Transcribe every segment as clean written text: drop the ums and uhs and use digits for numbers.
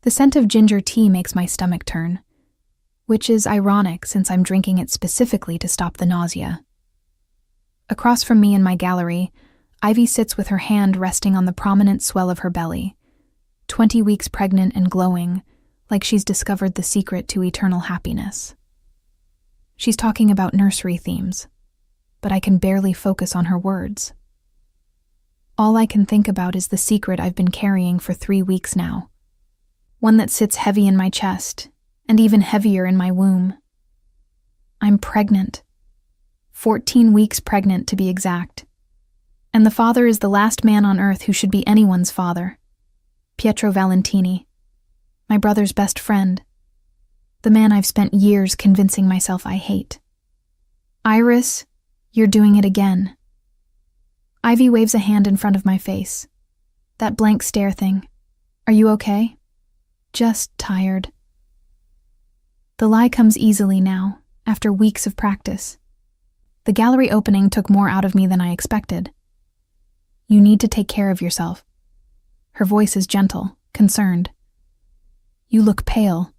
The scent of ginger tea makes my stomach turn, which is ironic since I'm drinking it specifically to stop the nausea. Across from me in my gallery, Ivy sits with her hand resting on the prominent swell of her belly, 20 weeks pregnant and glowing, like she's discovered the secret to eternal happiness. She's talking about nursery themes, but I can barely focus on her words. All I can think about is the secret I've been carrying for 3 weeks now, one that sits heavy in my chest and even heavier in my womb. I'm pregnant. 14 weeks pregnant to be exact. And the father is the last man on earth who should be anyone's father. Pietro Valentini, my brother's best friend. The man I've spent years convincing myself I hate. Iris, you're doing it again. Ivy waves a hand in front of my face. That blank stare thing. Are you okay? Just tired. The lie comes easily now, after weeks of practice. The gallery opening took more out of me than I expected. You need to take care of yourself. Her voice is gentle, concerned. You look pale,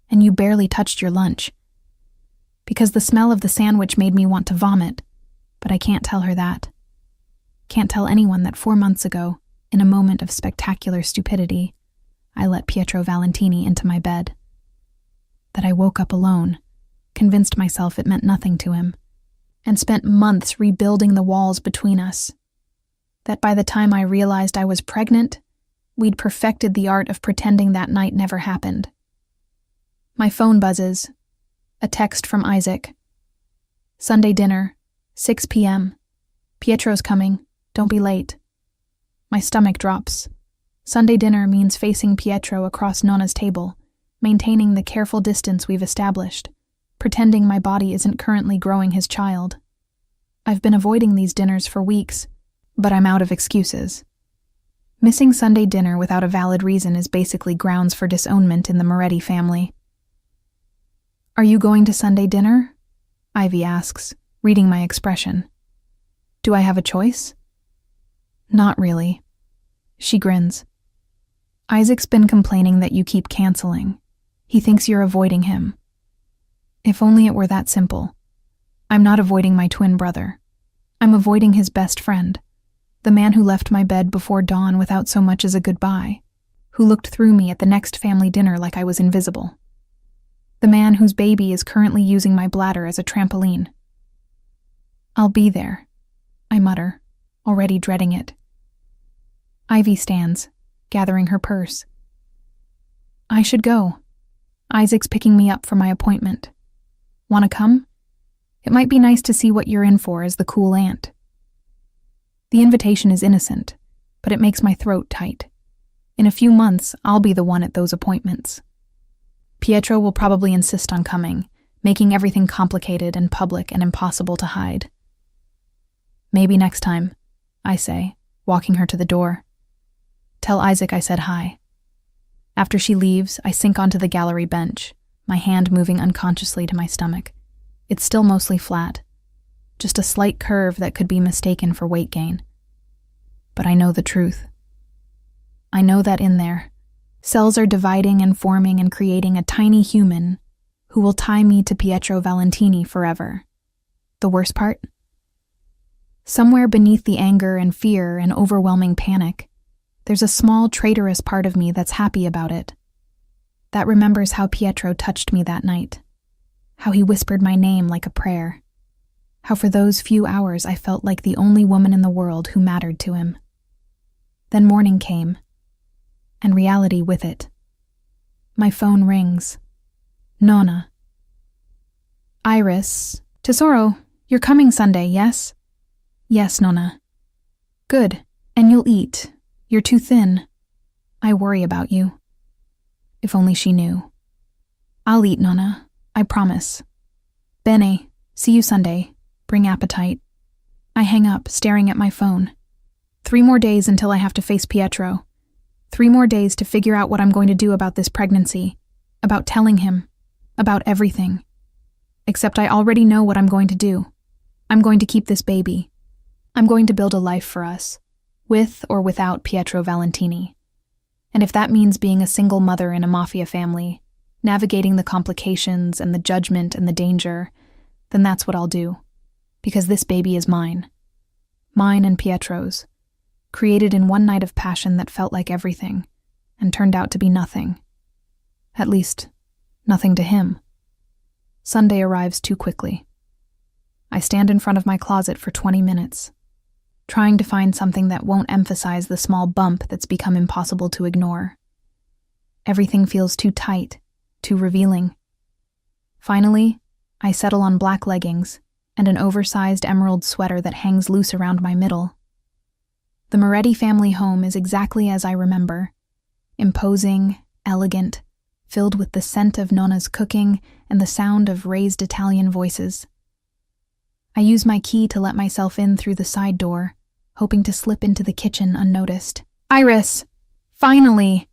and you barely touched your lunch. Because the smell of the sandwich made me want to vomit, but I can't tell her that. Can't tell anyone that 4 months ago, in a moment of spectacular stupidity, I let Pietro Valentini into my bed. That I woke up alone, convinced myself it meant nothing to him, and spent months rebuilding the walls between us. That by the time I realized I was pregnant, we'd perfected the art of pretending that night never happened. My phone buzzes. A text from Isaac. Sunday dinner, 6 p.m. Pietro's coming. Don't be late. My stomach drops. Sunday dinner means facing Pietro across Nonna's table, maintaining the careful distance we've established, pretending my body isn't currently growing his child. I've been avoiding these dinners for weeks, but I'm out of excuses. Missing Sunday dinner without a valid reason is basically grounds for disownment in the Moretti family. Are you going to Sunday dinner? Ivy asks, reading my expression. Do I have a choice? Not really. She grins. Isaac's been complaining that you keep canceling. He thinks you're avoiding him. If only it were that simple. I'm not avoiding my twin brother. I'm avoiding his best friend, the man who left my bed before dawn without so much as a goodbye, who looked through me at the next family dinner like I was invisible. The man whose baby is currently using my bladder as a trampoline. I'll be there, I mutter, already dreading it. Ivy stands, gathering her purse. I should go. Isaac's picking me up for my appointment. Want to come? It might be nice to see what you're in for as the cool aunt. The invitation is innocent, but it makes my throat tight. In a few months, I'll be the one at those appointments. Pietro will probably insist on coming, making everything complicated and public and impossible to hide. Maybe next time, I say, walking her to the door. Tell Isaac I said hi. After she leaves, I sink onto the gallery bench, my hand moving unconsciously to my stomach. It's still mostly flat, just a slight curve that could be mistaken for weight gain. But I know the truth. I know that in there, cells are dividing and forming and creating a tiny human who will tie me to Pietro Valentini forever. The worst part? Somewhere beneath the anger and fear and overwhelming panic, there's a small traitorous part of me that's happy about it. That remembers how Pietro touched me that night, how he whispered my name like a prayer, how for those few hours I felt like the only woman in the world who mattered to him. Then morning came, and reality with it. My phone rings. Nonna. Iris. Tesoro, you're coming Sunday, yes? Yes, Nonna. Good, and you'll eat. You're too thin. I worry about you. If only she knew. I'll eat, Nonna. I promise. Bene, see you Sunday. Bring appetite. I hang up, staring at my phone. 3 more days until I have to face Pietro. 3 more days to figure out what I'm going to do about this pregnancy, about telling him, about everything. Except I already know what I'm going to do. I'm going to keep this baby. I'm going to build a life for us, with or without Pietro Valentini. And if that means being a single mother in a mafia family, navigating the complications and the judgment and the danger, then that's what I'll do. Because this baby is mine. Mine and Pietro's. Created in one night of passion that felt like everything, and turned out to be nothing. At least, nothing to him. Sunday arrives too quickly. I stand in front of my closet for 20 minutes, trying to find something that won't emphasize the small bump that's become impossible to ignore. Everything feels too tight, too revealing. Finally, I settle on black leggings and an oversized emerald sweater that hangs loose around my middle. The Moretti family home is exactly as I remember. Imposing, elegant, filled with the scent of Nonna's cooking and the sound of raised Italian voices. I use my key to let myself in through the side door, hoping to slip into the kitchen unnoticed. Iris! Finally!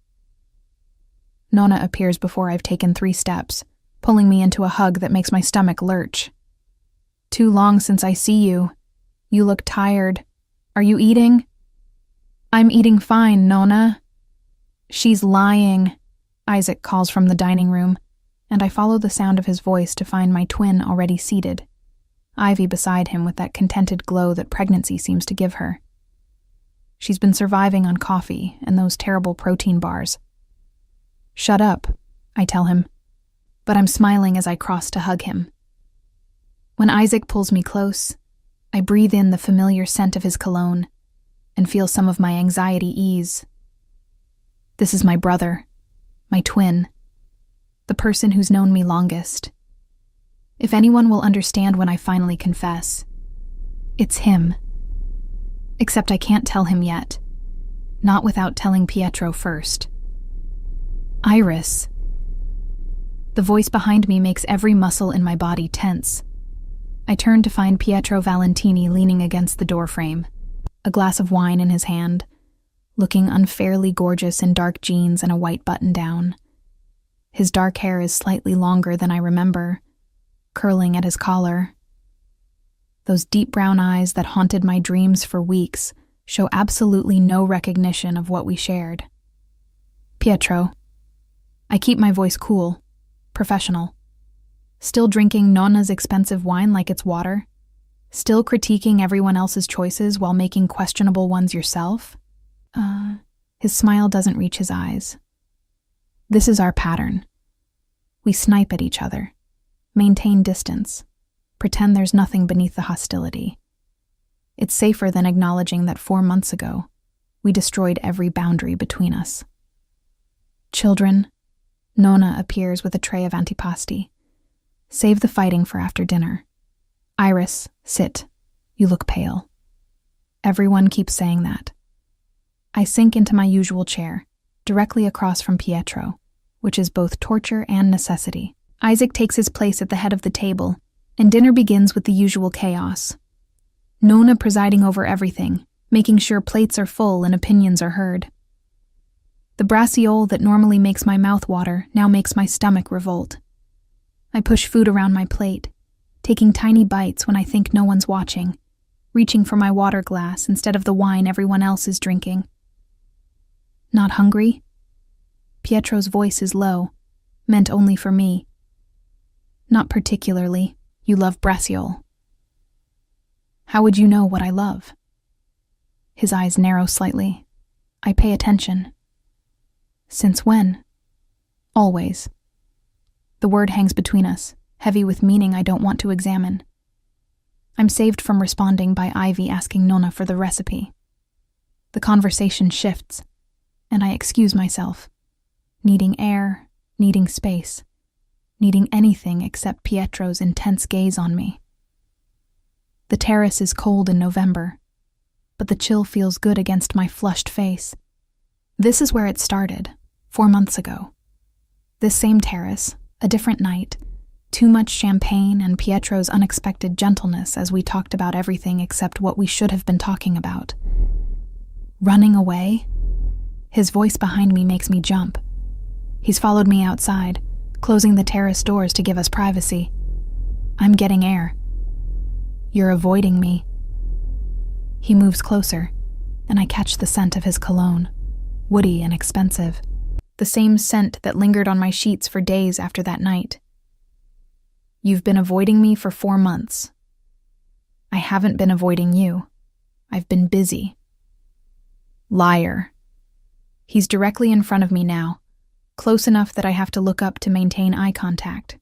Nonna appears before I've taken 3 steps, pulling me into a hug that makes my stomach lurch. Too long since I see you. You look tired. Are you eating? I'm eating fine, Nonna. She's lying, Isaac calls from the dining room, and I follow the sound of his voice to find my twin already seated, Ivy beside him with that contented glow that pregnancy seems to give her. She's been surviving on coffee and those terrible protein bars. Shut up, I tell him, but I'm smiling as I cross to hug him. When Isaac pulls me close, I breathe in the familiar scent of his cologne and feel some of my anxiety ease. This is my brother, my twin, the person who's known me longest. If anyone will understand when I finally confess, it's him. Except I can't tell him yet, not without telling Pietro first. Iris. The voice behind me makes every muscle in my body tense. I turn to find Pietro Valentini leaning against the doorframe, a glass of wine in his hand, looking unfairly gorgeous in dark jeans and a white button-down. His dark hair is slightly longer than I remember, curling at his collar. Those deep brown eyes that haunted my dreams for weeks show absolutely no recognition of what we shared. Pietro. I keep my voice cool, professional. Still drinking Nonna's expensive wine like it's water? Still critiquing everyone else's choices while making questionable ones yourself? His smile doesn't reach his eyes. This is our pattern. We snipe at each other, maintain distance, pretend there's nothing beneath the hostility. It's safer than acknowledging that 4 months ago, we destroyed every boundary between us. Children, Nonna appears with a tray of antipasti. Save the fighting for after dinner. Iris, sit. You look pale. Everyone keeps saying that. I sink into my usual chair, directly across from Pietro, which is both torture and necessity. Isaac takes his place at the head of the table, and dinner begins with the usual chaos. Nonna presiding over everything, making sure plates are full and opinions are heard. The braciole that normally makes my mouth water now makes my stomach revolt. I push food around my plate, taking tiny bites when I think no one's watching, reaching for my water glass instead of the wine everyone else is drinking. Not hungry? Pietro's voice is low, meant only for me. Not particularly. You love braciole. How would you know what I love? His eyes narrow slightly. I pay attention. Since when? Always. The word hangs between us, heavy with meaning I don't want to examine. I'm saved from responding by Ivy asking Nonna for the recipe. The conversation shifts, and I excuse myself, needing air, needing space, needing anything except Pietro's intense gaze on me. The terrace is cold in November, but the chill feels good against my flushed face. This is where it started, 4 months ago. This same terrace, a different night, too much champagne and Pietro's unexpected gentleness as we talked about everything except what we should have been talking about. Running away? His voice behind me makes me jump. He's followed me outside, closing the terrace doors to give us privacy. I'm getting air. You're avoiding me. He moves closer, and I catch the scent of his cologne. woody and expensive. The same scent that lingered on my sheets for days after that night. You've been avoiding me for 4 months. I haven't been avoiding you. I've been busy. Liar. He's directly in front of me now, close enough that I have to look up to maintain eye contact.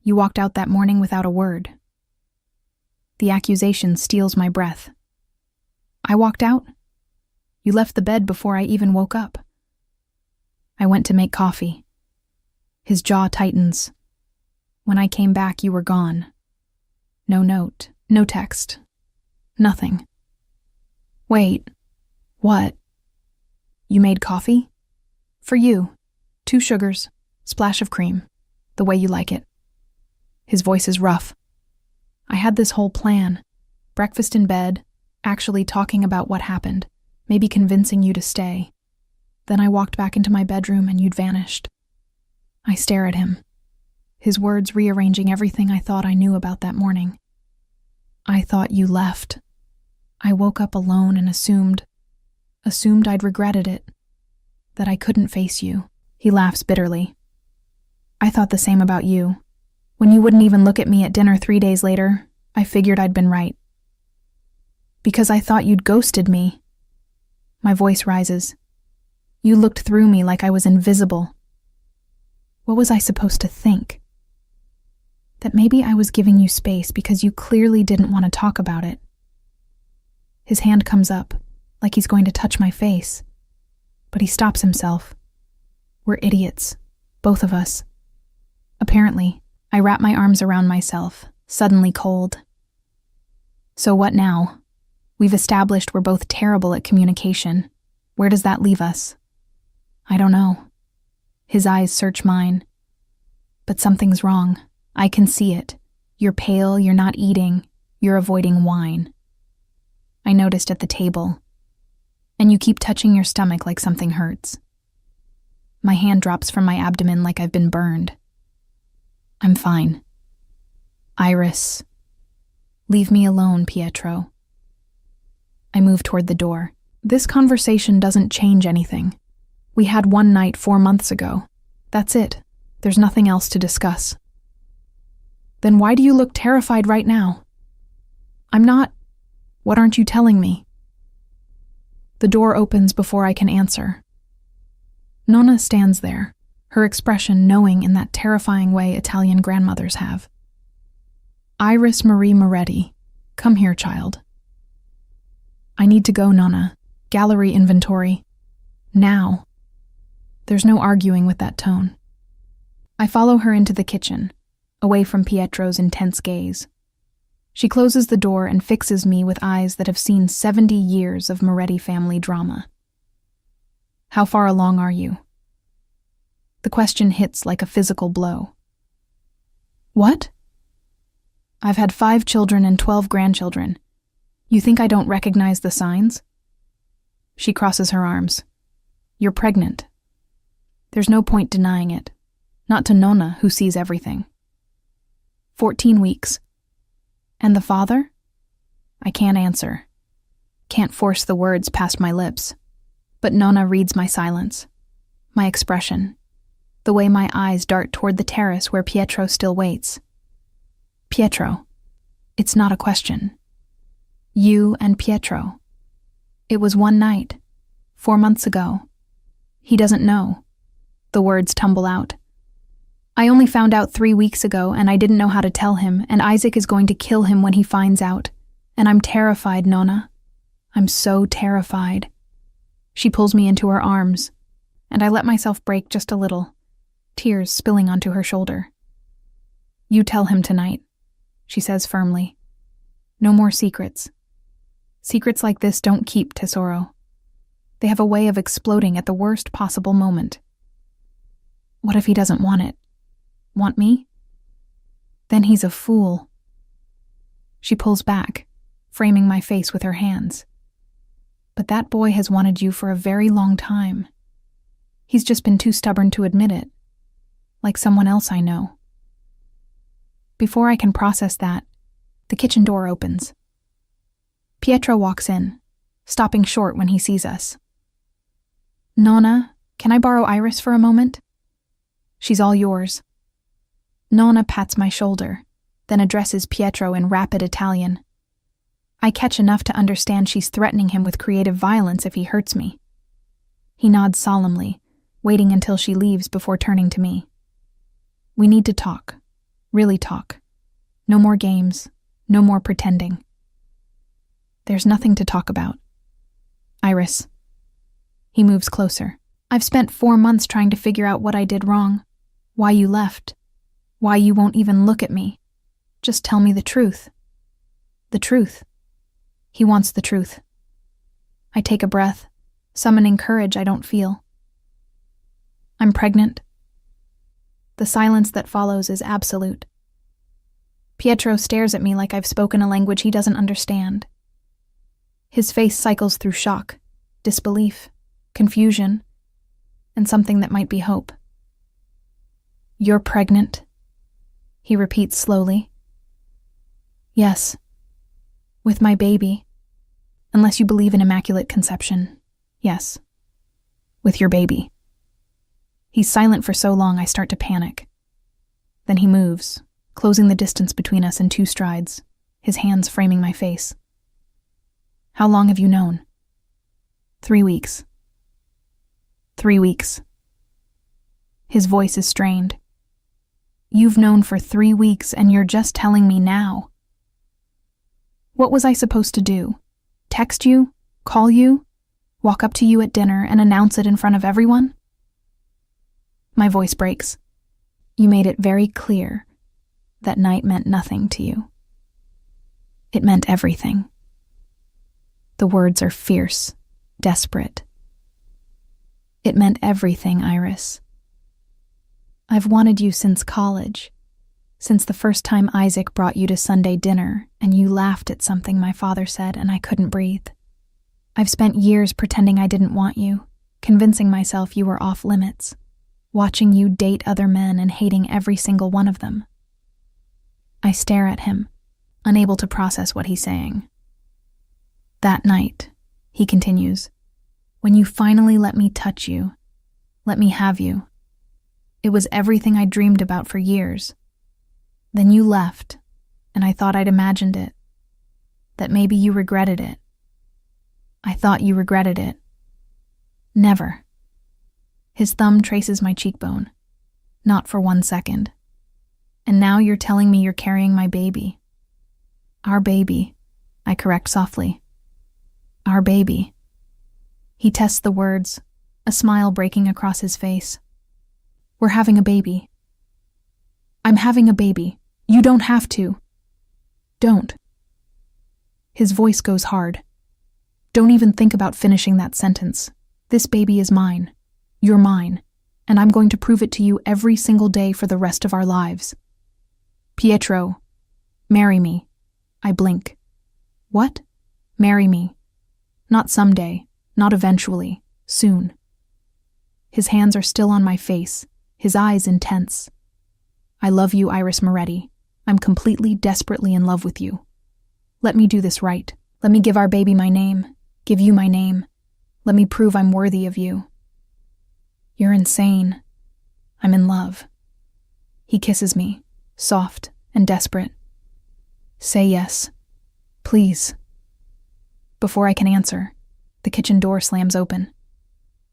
You walked out that morning without a word. The accusation steals my breath. I walked out? You left the bed before I even woke up. I went to make coffee. His jaw tightens. When I came back, you were gone. No note, no text, nothing. Wait, what? You made coffee? For you. 2 sugars, splash of cream, the way you like it. His voice is rough. I had this whole plan. Breakfast in bed, actually talking about what happened, maybe convincing you to stay. Then I walked back into my bedroom and you'd vanished. I stare at him, his words rearranging everything I thought I knew about that morning. I thought you left. I woke up alone and assumed I'd regretted it, that I couldn't face you. He laughs bitterly. I thought the same about you. When you wouldn't even look at me at dinner 3 days later, I figured I'd been right. Because I thought you'd ghosted me. My voice rises. You looked through me like I was invisible. What was I supposed to think? That maybe I was giving you space because you clearly didn't want to talk about it. His hand comes up, like he's going to touch my face. But he stops himself. We're idiots, both of us. Apparently, I wrap my arms around myself, suddenly cold. So what now? We've established we're both terrible at communication. Where does that leave us? I don't know. His eyes search mine. But something's wrong. I can see it. You're pale, you're not eating, you're avoiding wine. I noticed at the table. And you keep touching your stomach like something hurts. My hand drops from my abdomen like I've been burned. I'm fine. Iris. Leave me alone, Pietro. I move toward the door. This conversation doesn't change anything. We had one night 4 months ago. That's it. There's nothing else to discuss. Then why do you look terrified right now? I'm not. What aren't you telling me? The door opens before I can answer. Nonna stands there, her expression knowing in that terrifying way Italian grandmothers have. Iris Marie Moretti, come here, child. I need to go, Nonna. Gallery inventory. Now. There's no arguing with that tone. I follow her into the kitchen, away from Pietro's intense gaze. She closes the door and fixes me with eyes that have seen 70 years of Moretti family drama. How far along are you? The question hits like a physical blow. What? I've had 5 children and 12 grandchildren. You think I don't recognize the signs? She crosses her arms. You're pregnant. There's no point denying it. Not to Nonna, who sees everything. 14 weeks. And the father? I can't answer. Can't force the words past my lips. But Nonna reads my silence, my expression, the way my eyes dart toward the terrace where Pietro still waits. Pietro. It's not a question. You and Pietro. It was one night, 4 months ago. He doesn't know. The words tumble out. I only found out 3 weeks ago, and I didn't know how to tell him, and Isaac is going to kill him when he finds out. And I'm terrified, Nonna. I'm so terrified. She pulls me into her arms, and I let myself break just a little, tears spilling onto her shoulder. You tell him tonight, she says firmly. No more secrets. Secrets like this don't keep, Tesoro. They have a way of exploding at the worst possible moment. What if he doesn't want it? Want me? Then he's a fool. She pulls back, framing my face with her hands. But that boy has wanted you for a very long time. He's just been too stubborn to admit it, like someone else I know. Before I can process that, the kitchen door opens. Pietro walks in, stopping short when he sees us. Nonna, can I borrow Iris for a moment? She's all yours. Nonna pats my shoulder, then addresses Pietro in rapid Italian. I catch enough to understand she's threatening him with creative violence if he hurts me. He nods solemnly, waiting until she leaves before turning to me. We need to talk. Really talk. No more games. No more pretending. There's nothing to talk about. Iris. He moves closer. I've spent 4 months trying to figure out what I did wrong. Why you left. Why you won't even look at me. Just tell me the truth. The truth. He wants the truth. I take a breath, summoning courage I don't feel. I'm pregnant. The silence that follows is absolute. Pietro stares at me like I've spoken a language he doesn't understand. His face cycles through shock, disbelief, confusion, and something that might be hope. You're pregnant, he repeats slowly. Yes, with my baby. Unless you believe in immaculate conception, yes, with your baby. He's silent for so long I start to panic. Then he moves, closing the distance between us in 2 strides, his hands framing my face. How long have you known? 3 weeks. 3 weeks. His voice is strained. You've known for 3 weeks and you're just telling me now. What was I supposed to do? Text you? Call you? Walk up to you at dinner and announce it in front of everyone? My voice breaks. You made it very clear that night meant nothing to you. It meant everything. The words are fierce, desperate. It meant everything, Iris. I've wanted you since college, since the first time Isaac brought you to Sunday dinner and you laughed at something my father said and I couldn't breathe. I've spent years pretending I didn't want you, convincing myself you were off limits, watching you date other men and hating every single one of them. I stare at him, unable to process what he's saying. That night, he continues, when you finally let me touch you, let me have you, it was everything I dreamed about for years. Then you left, and I thought I'd imagined it, that maybe you regretted it. I thought you regretted it. Never. His thumb traces my cheekbone, not for 1 second. And now you're telling me you're carrying my baby. Our baby, I correct softly. Our baby. He tests the words, a smile breaking across his face. We're having a baby. I'm having a baby. You don't have to. Don't. His voice goes hard. Don't even think about finishing that sentence. This baby is mine. You're mine. And I'm going to prove it to you every single day for the rest of our lives. Pietro, marry me. I blink. What? Marry me. Not someday, not eventually, soon. His hands are still on my face, his eyes intense. I love you, Iris Moretti. I'm completely, desperately in love with you. Let me do this right. Let me give our baby my name, give you my name. Let me prove I'm worthy of you. You're insane. I'm in love. He kisses me, soft and desperate. Say yes, please. Before I can answer, the kitchen door slams open.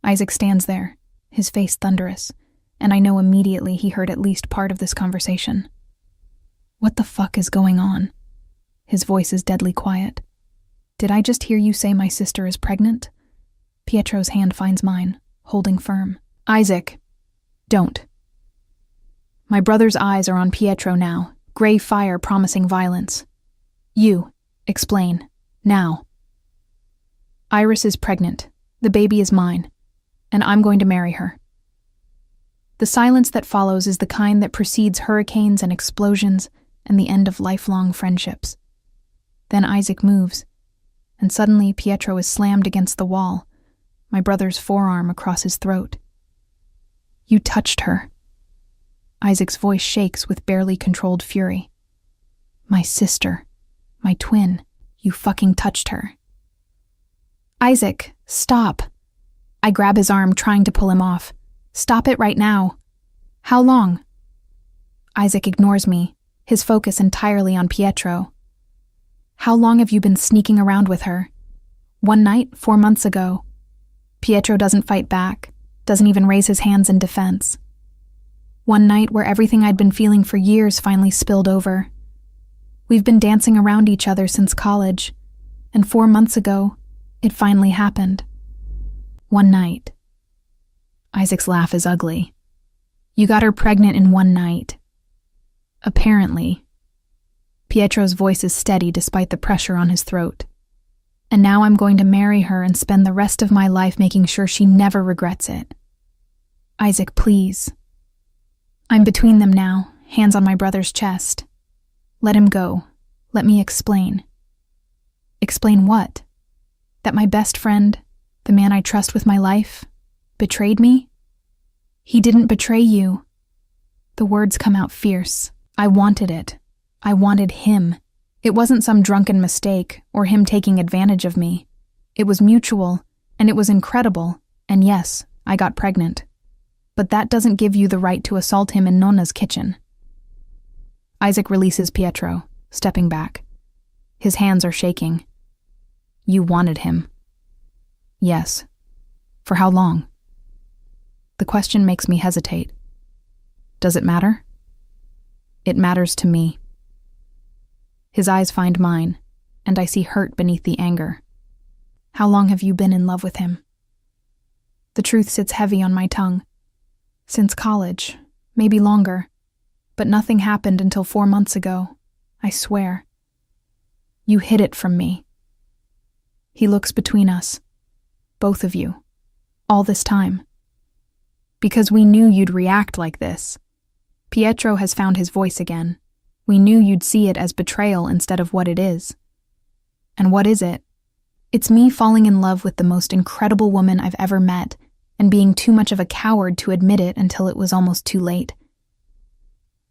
Isaac stands there, his face thunderous, and I know immediately he heard at least part of this conversation. What the fuck is going on? His voice is deadly quiet. Did I just hear you say my sister is pregnant? Pietro's hand finds mine, holding firm. Isaac, don't. My brother's eyes are on Pietro now, gray fire promising violence. You, explain, now. Iris is pregnant. The baby is mine. And I'm going to marry her. The silence that follows is the kind that precedes hurricanes and explosions and the end of lifelong friendships. Then Isaac moves, and suddenly Pietro is slammed against the wall, my brother's forearm across his throat. You touched her. Isaac's voice shakes with barely controlled fury. My sister, my twin, you fucking touched her. Isaac, stop. I grab his arm, trying to pull him off. Stop it right now. How long? Isaac ignores me, his focus entirely on Pietro. How long have you been sneaking around with her? One night, 4 months ago. Pietro doesn't fight back, doesn't even raise his hands in defense. One night where everything I'd been feeling for years finally spilled over. We've been dancing around each other since college, and 4 months ago, it finally happened. One night. Isaac's laugh is ugly. You got her pregnant in one night. Apparently. Pietro's voice is steady despite the pressure on his throat. And now I'm going to marry her and spend the rest of my life making sure she never regrets it. Isaac, please. I'm between them now, hands on my brother's chest. Let him go. Let me explain. Explain what? That my best friend, the man I trust with my life, betrayed me? He didn't betray you. The words come out fierce. I wanted it. I wanted him. It wasn't some drunken mistake or him taking advantage of me. It was mutual, and it was incredible, and yes, I got pregnant. But that doesn't give you the right to assault him in Nonna's kitchen. Isaac releases Pietro, stepping back. His hands are shaking. You wanted him. Yes. For how long? The question makes me hesitate. Does it matter? It matters to me. His eyes find mine, and I see hurt beneath the anger. How long have you been in love with him? The truth sits heavy on my tongue. Since college, maybe longer, but nothing happened until 4 months ago, I swear. You hid it from me. He looks between us, both of you, all this time. Because we knew you'd react like this. Pietro has found his voice again. We knew you'd see it as betrayal instead of what it is. And what is it? It's me falling in love with the most incredible woman I've ever met and being too much of a coward to admit it until it was almost too late.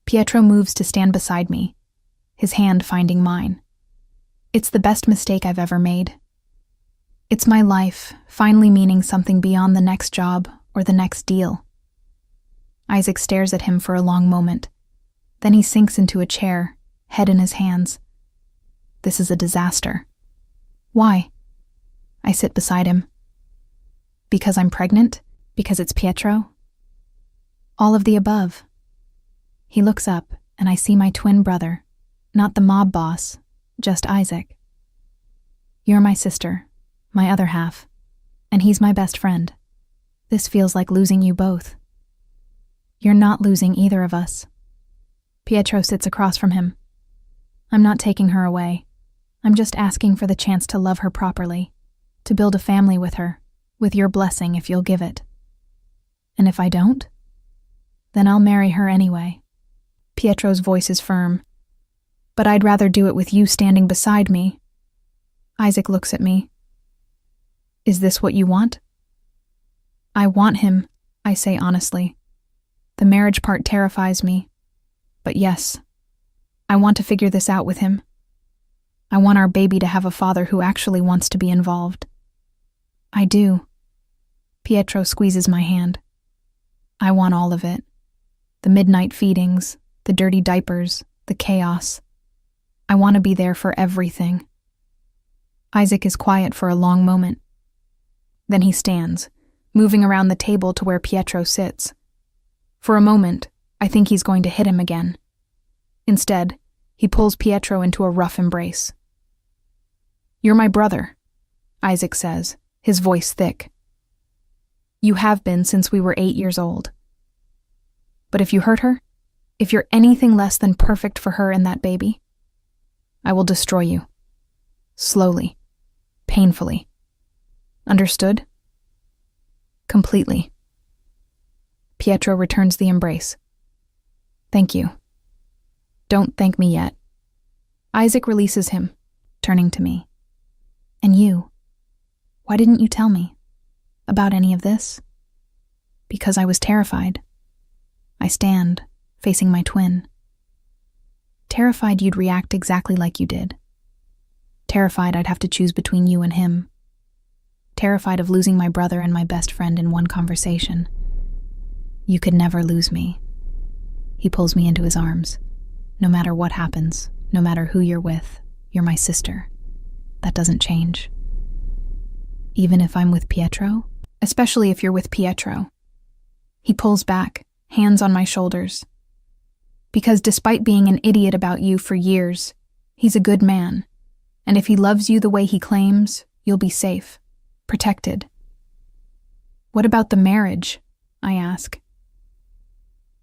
Pietro moves to stand beside me, his hand finding mine. It's the best mistake I've ever made. It's my life finally meaning something beyond the next job or the next deal. Isaac stares at him for a long moment. Then he sinks into a chair, head in his hands. This is a disaster. Why? I sit beside him. Because I'm pregnant? Because it's Pietro? All of the above. He looks up, and I see my twin brother, not the mob boss, just Isaac. You're my sister, my other half, and he's my best friend. This feels like losing you both. You're not losing either of us. Pietro sits across from him. I'm not taking her away. I'm just asking for the chance to love her properly, to build a family with her, with your blessing if you'll give it. And if I don't, then I'll marry her anyway. Pietro's voice is firm. But I'd rather do it with you standing beside me. Isaac looks at me. Is this what you want? I want him, I say honestly. The marriage part terrifies me. But yes, I want to figure this out with him. I want our baby to have a father who actually wants to be involved. I do. Pietro squeezes my hand. I want all of it. The midnight feedings, the dirty diapers, the chaos. I want to be there for everything. Isaac is quiet for a long moment. Then he stands, moving around the table to where Pietro sits. For a moment, I think he's going to hit him again. Instead, he pulls Pietro into a rough embrace. You're my brother, Isaac says, his voice thick. You have been since we were 8 years old. But if you hurt her, if you're anything less than perfect for her and that baby, I will destroy you. Slowly. Painfully. Understood? Completely. Pietro returns the embrace. Thank you. Don't thank me yet. Isaac releases him, turning to me. And you? Why didn't you tell me? About any of this? Because I was terrified. I stand, facing my twin. Terrified you'd react exactly like you did. Terrified I'd have to choose between you and him. terrified of losing my brother and my best friend in one conversation. You could never lose me. He pulls me into his arms. No matter what happens, no matter who you're with, you're my sister. That doesn't change. Even if I'm with Pietro? Especially if you're with Pietro. He pulls back, hands on my shoulders. Because despite being an idiot about you for years, he's a good man. And if he loves you the way he claims, you'll be safe, protected. What about the marriage? I ask.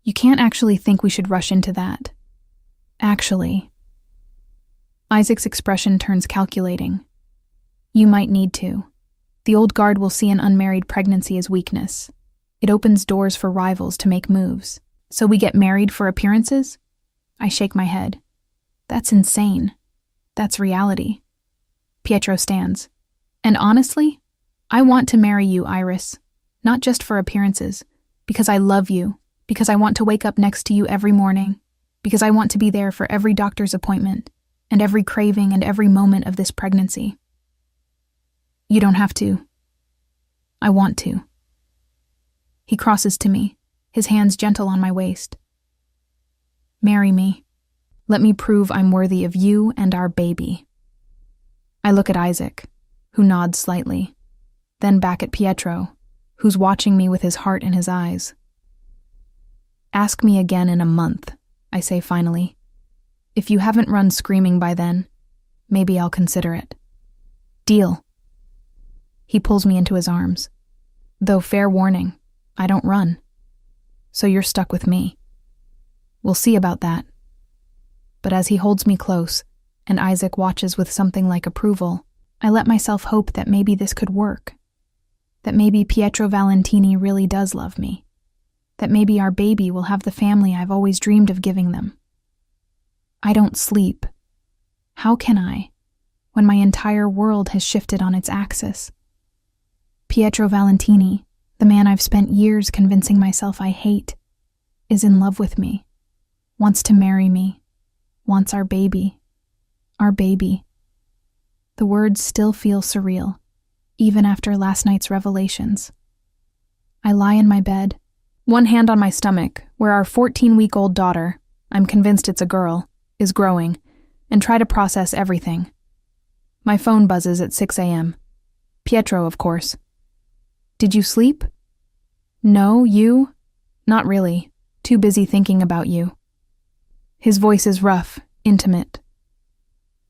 You can't actually think we should rush into that. Actually. Isaac's expression turns calculating. You might need to. The old guard will see an unmarried pregnancy as weakness. It opens doors for rivals to make moves. So we get married for appearances? I shake my head. That's insane. That's reality. Pietro stands. And honestly, I want to marry you, Iris. Not just for appearances. Because I love you. Because I want to wake up next to you every morning. Because I want to be there for every doctor's appointment. And every craving and every moment of this pregnancy. You don't have to. I want to. He crosses to me, his hands gentle on my waist. Marry me. Let me prove I'm worthy of you and our baby. I look at Isaac, who nods slightly, then back at Pietro, who's watching me with his heart in his eyes. Ask me again in a month, I say finally. If you haven't run screaming by then, maybe I'll consider it. Deal. He pulls me into his arms. Though fair warning, I don't run. So you're stuck with me. We'll see about that. But as he holds me close, and Isaac watches with something like approval, I let myself hope that maybe this could work. That maybe Pietro Valentini really does love me. That maybe our baby will have the family I've always dreamed of giving them. I don't sleep. How can I, when my entire world has shifted on its axis? Pietro Valentini, the man I've spent years convincing myself I hate, is in love with me, wants to marry me, wants our baby. Our baby. The words still feel surreal, even after last night's revelations. I lie in my bed, one hand on my stomach, where our 14-week-old daughter, I'm convinced it's a girl, is growing, and try to process everything. My phone buzzes at 6 a.m. Pietro, of course. Did you sleep? No, you? Not really. Too busy thinking about you. His voice is rough, intimate.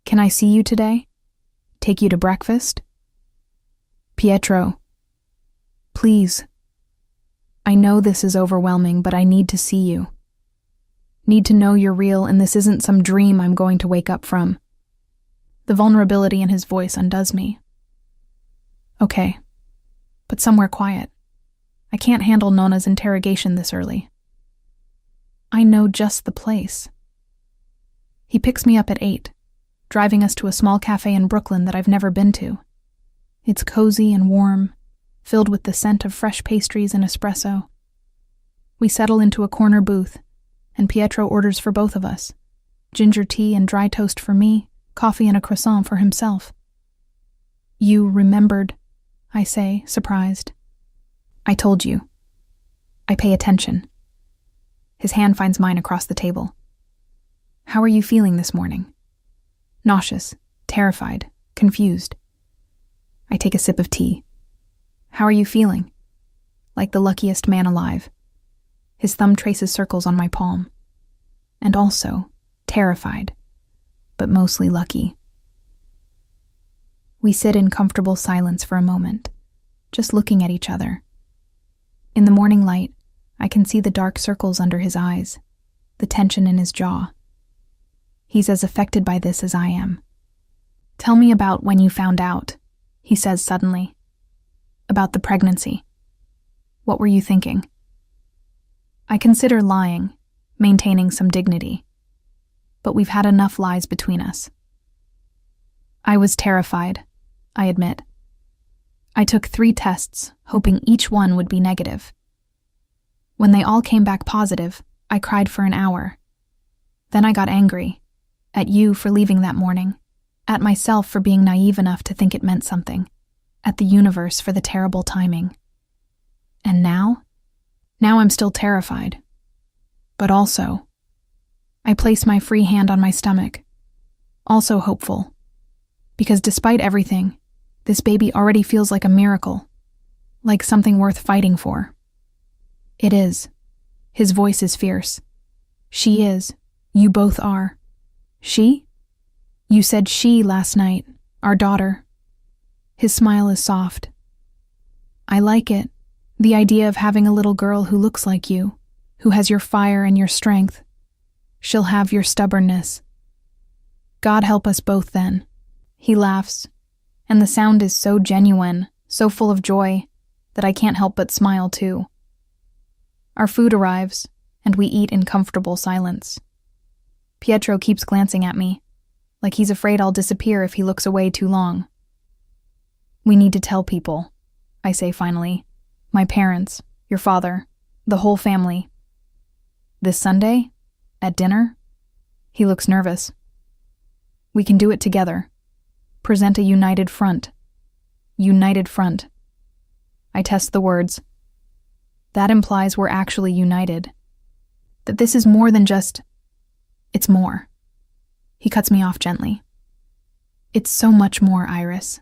Can I see you today? Take you to breakfast? Pietro. Please. I know this is overwhelming, but I need to see you. Need to know you're real and this isn't some dream I'm going to wake up from. The vulnerability in his voice undoes me. Okay, but somewhere quiet. I can't handle Nona's interrogation this early. I know just the place. He picks me up at 8, driving us to a small cafe in Brooklyn that I've never been to. It's cozy and warm, filled with the scent of fresh pastries and espresso. We settle into a corner booth, and Pietro orders for both of us. Ginger tea and dry toast for me, coffee and a croissant for himself. You remembered, I say, surprised. I told you. I pay attention. His hand finds mine across the table. How are you feeling this morning? Nauseous, terrified, confused. I take a sip of tea. How are you feeling? Like the luckiest man alive. His thumb traces circles on my palm. And also, terrified, but mostly lucky. We sit in comfortable silence for a moment, just looking at each other. In the morning light, I can see the dark circles under his eyes, the tension in his jaw. He's as affected by this as I am. Tell me about when you found out, he says suddenly. About the pregnancy. What were you thinking? I consider lying, maintaining some dignity. But we've had enough lies between us. I was terrified, I admit. I took 3 tests, hoping each one would be negative. When they all came back positive, I cried for an hour. Then I got angry. At you for leaving that morning. At myself for being naive enough to think it meant something. at the universe for the terrible timing. And now? Now I'm still terrified. But also, I place my free hand on my stomach, also hopeful, because despite everything, this baby already feels like a miracle, like something worth fighting for. It is. His voice is fierce. She is. You both are. She? You said she last night, our daughter. His smile is soft. I like it, the idea of having a little girl who looks like you, who has your fire and your strength. She'll have your stubbornness. God help us both then. He laughs, and the sound is so genuine, so full of joy, that I can't help but smile too. Our food arrives, and we eat in comfortable silence. Pietro keeps glancing at me, like he's afraid I'll disappear if he looks away too long. We need to tell people, I say finally. My parents, your father, the whole family. This Sunday? At dinner? He looks nervous. We can do it together. Present a united front. United front. I test the words. That implies we're actually united. That this is more than just... It's more. He cuts me off gently. It's so much more, Iris.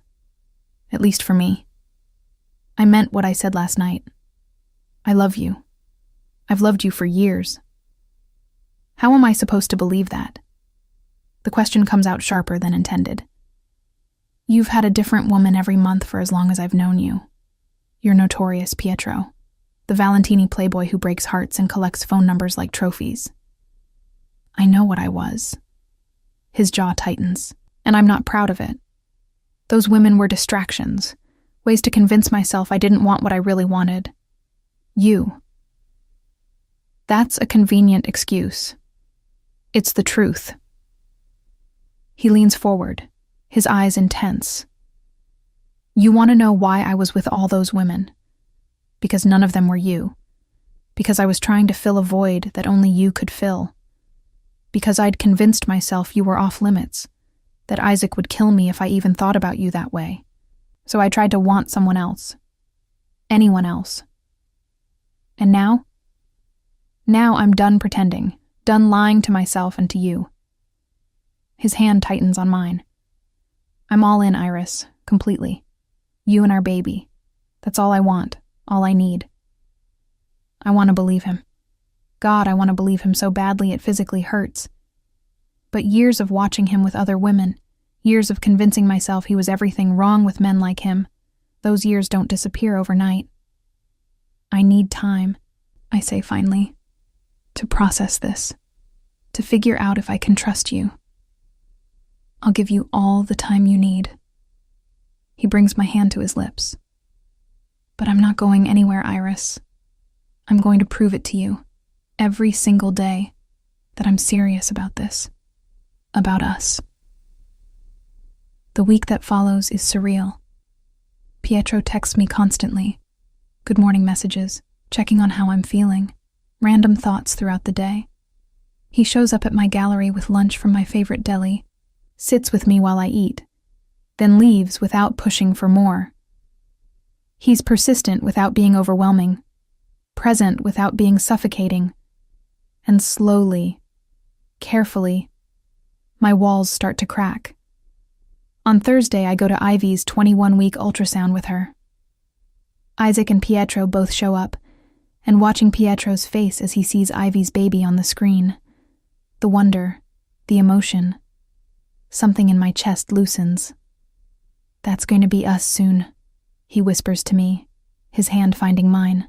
At least for me. I meant what I said last night. I love you. I've loved you for years. How am I supposed to believe that? The question comes out sharper than intended. You've had a different woman every month for as long as I've known you. You're notorious, Pietro. The Valentini playboy who breaks hearts and collects phone numbers like trophies. I know what I was. His jaw tightens, and I'm not proud of it. Those women were distractions, ways to convince myself I didn't want what I really wanted. You. That's a convenient excuse. It's the truth. He leans forward, his eyes intense. You want to know why I was with all those women? Because none of them were you. Because I was trying to fill a void that only you could fill. Because I'd convinced myself you were off limits, that Isaac would kill me if I even thought about you that way. So I tried to want someone else. Anyone else. And now? Now I'm done pretending, done lying to myself and to you. His hand tightens on mine. I'm all in, Iris, completely. You and our baby. That's all I want, all I need. I want to believe him. God, I want to believe him so badly it physically hurts. But years of watching him with other women, years of convincing myself he was everything wrong with men like him, those years don't disappear overnight. I need time, I say finally, to process this, to figure out if I can trust you. I'll give you all the time you need. He brings my hand to his lips. But I'm not going anywhere, Iris. I'm going to prove it to you, every single day, that I'm serious about this, about us. The week that follows is surreal. Pietro texts me constantly, good morning messages, checking on how I'm feeling, random thoughts throughout the day. He shows up at my gallery with lunch from my favorite deli, sits with me while I eat, then leaves without pushing for more. He's persistent without being overwhelming, present without being suffocating, and slowly, carefully, my walls start to crack. On Thursday, I go to Ivy's 21-week ultrasound with her. Isaac and Pietro both show up, and watching Pietro's face as he sees Ivy's baby on the screen, the wonder, the emotion, something in my chest loosens. That's going to be us soon, he whispers to me, his hand finding mine.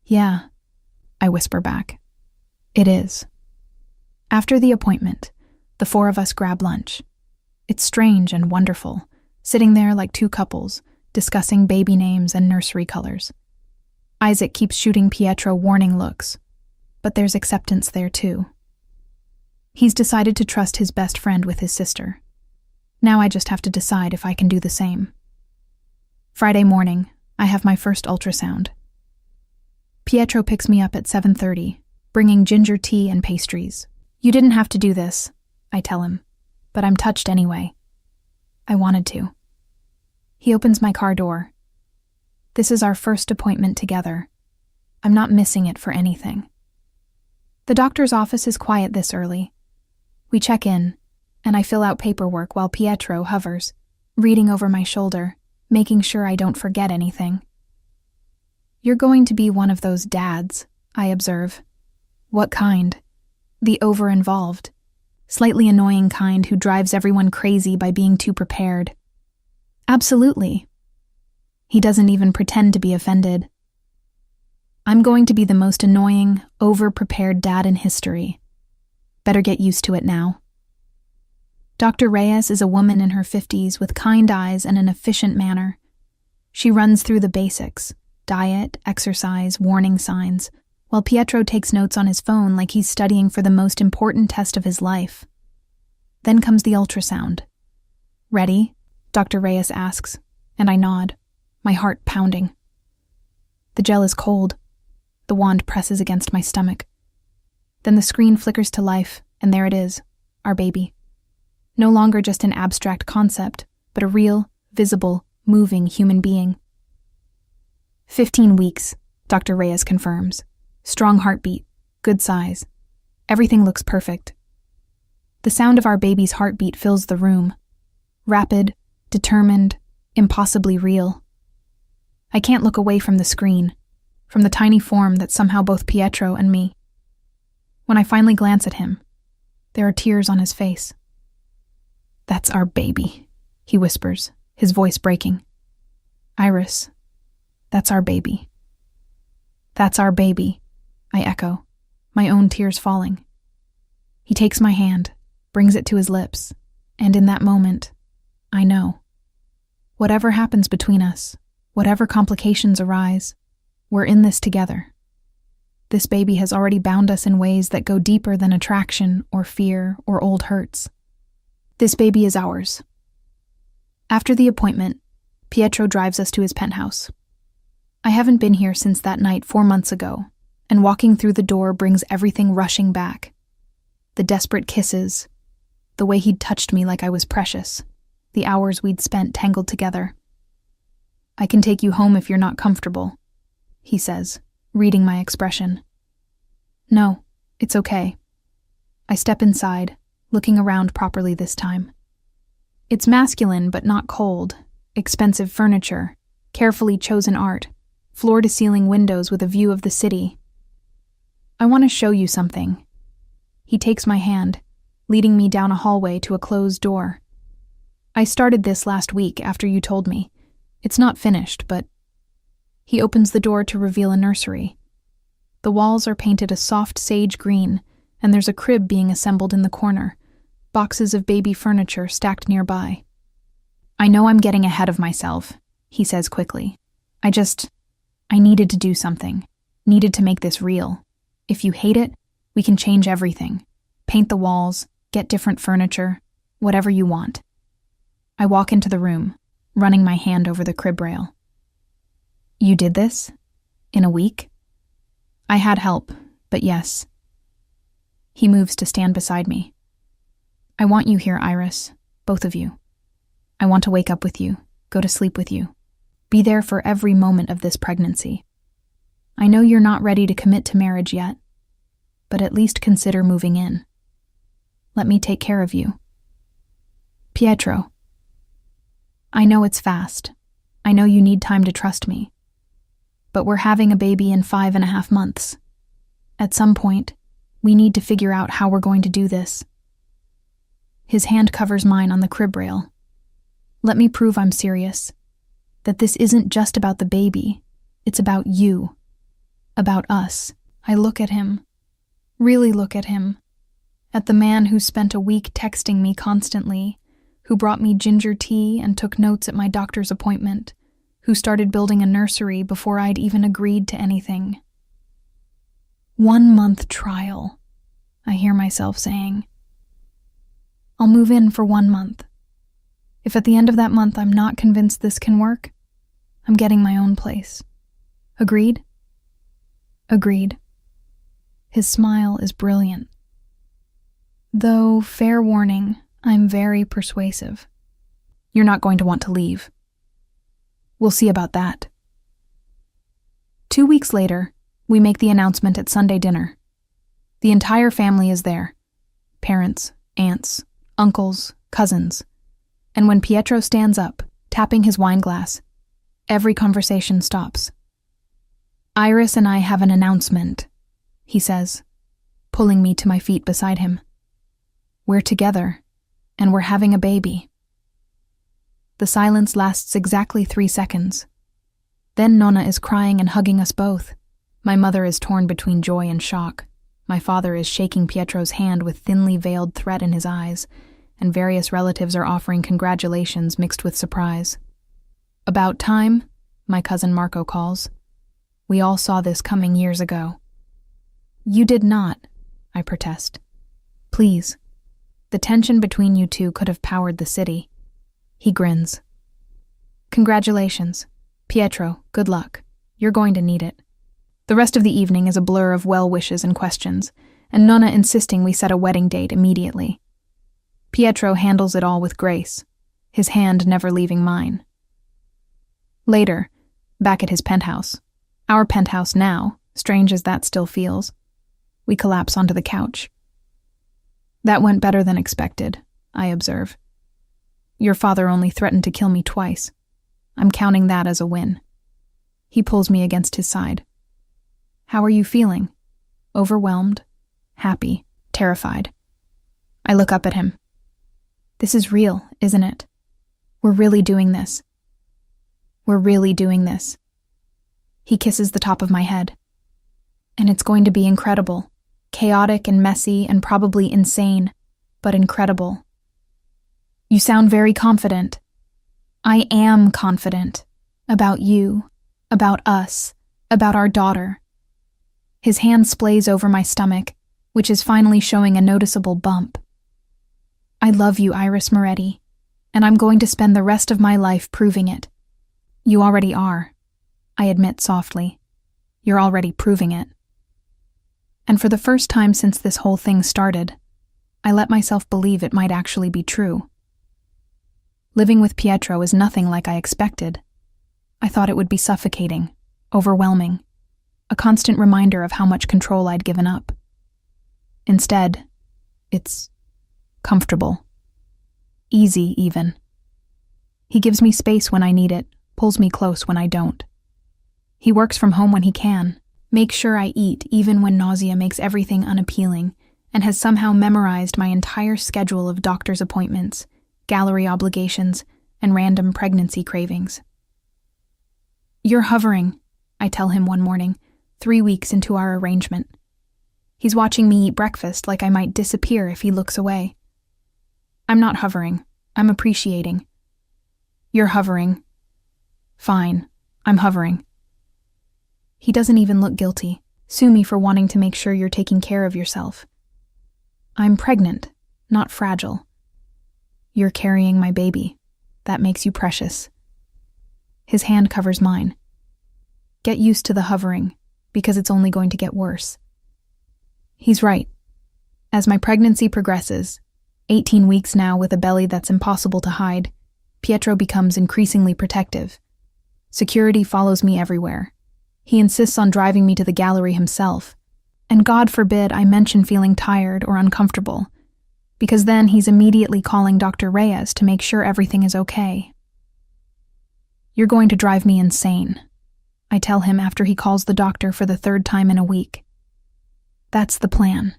Yeah, I whisper back. It is. After the appointment, the four of us grab lunch. It's strange and wonderful, sitting there like two couples, discussing baby names and nursery colors. Isaac keeps shooting Pietro warning looks, but there's acceptance there too. He's decided to trust his best friend with his sister. Now I just have to decide if I can do the same. Friday morning, I have my first ultrasound. Pietro picks me up at 7:30, bringing ginger tea and pastries. You didn't have to do this, I tell him, but I'm touched anyway. I wanted to. He opens my car door. This is our first appointment together. I'm not missing it for anything. The doctor's office is quiet this early. We check in, and I fill out paperwork while Pietro hovers, reading over my shoulder, making sure I don't forget anything. You're going to be one of those dads, I observe. What kind? The over-involved, slightly annoying kind who drives everyone crazy by being too prepared. Absolutely. He doesn't even pretend to be offended. I'm going to be the most annoying, over-prepared dad in history. Better get used to it now. Dr. Reyes is a woman in her 50s with kind eyes and an efficient manner. She runs through the basics: diet, exercise, warning signs, while Pietro takes notes on his phone like he's studying for the most important test of his life. Then comes the ultrasound. Ready? Dr. Reyes asks, and I nod, my heart pounding. The gel is cold. The wand presses against my stomach. Then the screen flickers to life, and there it is, our baby. No longer just an abstract concept, but a real, visible, moving human being. 15 weeks, Dr. Reyes confirms. Strong heartbeat, good size. Everything looks perfect. The sound of our baby's heartbeat fills the room. Rapid, determined, impossibly real. I can't look away from the screen, from the tiny form that's somehow both Pietro and me. When I finally glance at him, there are tears on his face. That's our baby, he whispers, his voice breaking. Iris, that's our baby. That's our baby, I echo, my own tears falling. He takes my hand, brings it to his lips, and in that moment, I know. Whatever happens between us, whatever complications arise, we're in this together. This baby has already bound us in ways that go deeper than attraction or fear or old hurts. This baby is ours. After the appointment, Pietro drives us to his penthouse. I haven't been here since that night 4 months ago, and walking through the door brings everything rushing back. The desperate kisses, the way he'd touched me like I was precious, the hours we'd spent tangled together. I can take you home if you're not comfortable, he says, reading my expression. No, it's okay. I step inside, looking around properly this time. It's masculine but not cold, expensive furniture, carefully chosen art, floor-to-ceiling windows with a view of the city. I want to show you something. He takes my hand, leading me down a hallway to a closed door. I started this last week after you told me. It's not finished, but... He opens the door to reveal a nursery. The walls are painted a soft sage green, and there's a crib being assembled in the corner, boxes of baby furniture stacked nearby. I know I'm getting ahead of myself, he says quickly. I needed to do something, needed to make this real. If you hate it, we can change everything. Paint the walls, get different furniture, whatever you want. I walk into the room, running my hand over the crib rail. You did this? In a week? I had help, but yes. He moves to stand beside me. I want you here, Iris, both of you. I want to wake up with you, go to sleep with you, be there for every moment of this pregnancy. I know you're not ready to commit to marriage yet, but at least consider moving in. Let me take care of you. Pietro. I know it's fast. I know you need time to trust me. But we're having a baby in 5.5 months. At some point, we need to figure out how we're going to do this. His hand covers mine on the crib rail. Let me prove I'm serious. That this isn't just about the baby. It's about you. About us. I look at him. Really look at him. At the man who spent a week texting me constantly, who brought me ginger tea and took notes at my doctor's appointment, who started building a nursery before I'd even agreed to anything. 1 month trial, I hear myself saying. I'll move in for 1 month. If at the end of that month I'm not convinced this can work, I'm getting my own place. Agreed? Agreed. His smile is brilliant. Though, fair warning, I'm very persuasive. You're not going to want to leave. We'll see about that. 2 weeks later, we make the announcement at Sunday dinner. The entire family is there. Parents, aunts, uncles, cousins. And when Pietro stands up, tapping his wine glass, every conversation stops. "Iris and I have an announcement," he says, pulling me to my feet beside him. "We're together, and we're having a baby." The silence lasts exactly 3 seconds. Then Nonna is crying and hugging us both. My mother is torn between joy and shock. My father is shaking Pietro's hand with thinly veiled threat in his eyes, and various relatives are offering congratulations mixed with surprise. "About time," my cousin Marco calls. "We all saw this coming years ago." "You did not," I protest. "Please. The tension between you two could have powered the city." He grins. "Congratulations. Pietro, good luck. You're going to need it." The rest of the evening is a blur of well wishes and questions, and Nonna insisting we set a wedding date immediately. Pietro handles it all with grace, his hand never leaving mine. Later, back at his penthouse, our penthouse now, strange as that still feels, we collapse onto the couch. "That went better than expected," I observe. "Your father only threatened to kill me twice. I'm counting that as a win." He pulls me against his side. "How are you feeling?" "Overwhelmed, happy, terrified." I look up at him. "This is real, isn't it? We're really doing this. We're really doing this." He kisses the top of my head. "And it's going to be incredible. Chaotic and messy and probably insane, but incredible." "You sound very confident." "I am confident. About you, about us, about our daughter." His hand splays over my stomach, which is finally showing a noticeable bump. "I love you, Iris Moretti, and I'm going to spend the rest of my life proving it." "You already are," I admit softly. "You're already proving it." And for the first time since this whole thing started, I let myself believe it might actually be true. Living with Pietro is nothing like I expected. I thought it would be suffocating, overwhelming, a constant reminder of how much control I'd given up. Instead, it's comfortable. Easy, even. He gives me space when I need it, pulls me close when I don't. He works from home when he can, makes sure I eat even when nausea makes everything unappealing, and has somehow memorized my entire schedule of doctor's appointments, gallery obligations, and random pregnancy cravings. "You're hovering," I tell him one morning, 3 weeks into our arrangement. He's watching me eat breakfast like I might disappear if he looks away. "I'm not hovering. I'm appreciating." "You're hovering." "Fine. I'm hovering." He doesn't even look guilty. Sue me for wanting to make sure you're taking care of yourself. "I'm pregnant, not fragile." "You're carrying my baby. That makes you precious." His hand covers mine. "Get used to the hovering, because it's only going to get worse." He's right. As my pregnancy progresses, 18 weeks now with a belly that's impossible to hide, Pietro becomes increasingly protective. Security follows me everywhere. He insists on driving me to the gallery himself, and God forbid I mention feeling tired or uncomfortable, because then he's immediately calling Dr. Reyes to make sure everything is okay. "You're going to drive me insane," I tell him after he calls the doctor for the 3rd time in a week. That's the plan.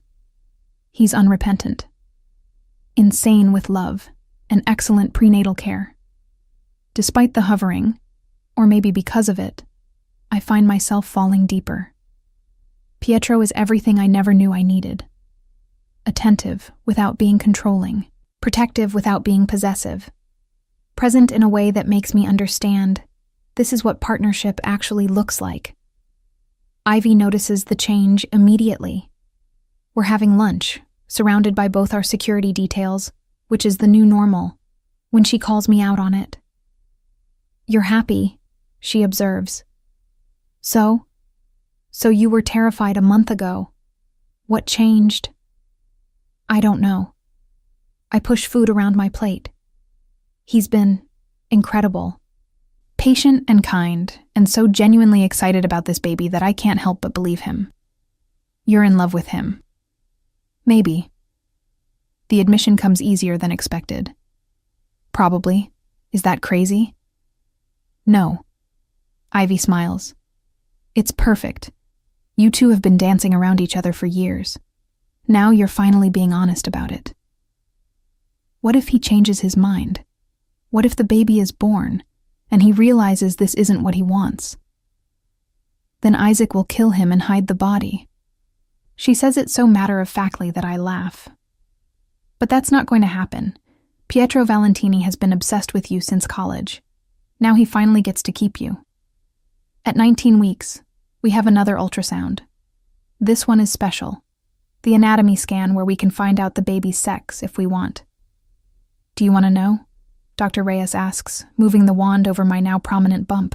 He's unrepentant. Insane with love and excellent prenatal care. Despite the hovering, or maybe because of it, I find myself falling deeper. Pietro is everything I never knew I needed. Attentive without being controlling, protective without being possessive, present in a way that makes me understand this is what partnership actually looks like. Ivy notices the change immediately. We're having lunch, surrounded by both our security details, which is the new normal, when she calls me out on it. "You're happy," she observes. So you were terrified a month ago. What changed?" "I don't know." I push food around my plate. "He's been incredible. Patient and kind, and so genuinely excited about this baby that I can't help but believe him. You're in love with him. Maybe. The admission comes easier than expected. Probably. Is that crazy? No. Ivy smiles. It's perfect. You two have been dancing around each other for years. Now you're finally being honest about it. What if he changes his mind? What if the baby is born, and he realizes this isn't what he wants? Then Isaac will kill him and hide the body. She says it so matter-of-factly that I laugh. But that's not going to happen. Pietro Valentini has been obsessed with you since college. Now he finally gets to keep you. At 19 weeks, we have another ultrasound. This one is special. The anatomy scan where we can find out the baby's sex if we want. Do you want to know? Dr. Reyes asks, moving the wand over my now prominent bump.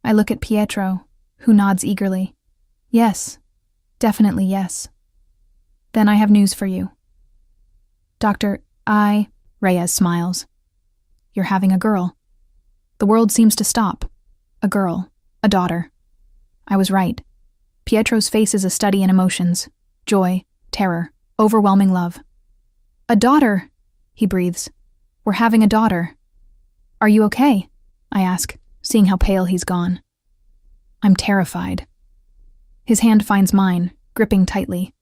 I look at Pietro, who nods eagerly. Yes, definitely yes. Then I have news for you. Reyes smiles. You're having a girl. The world seems to stop. A girl. A daughter. I was right. Pietro's face is a study in emotions. Joy, terror, overwhelming love. A daughter, he breathes. We're having a daughter. Are you okay? I ask, seeing how pale he's gone. I'm terrified. His hand finds mine, gripping tightly.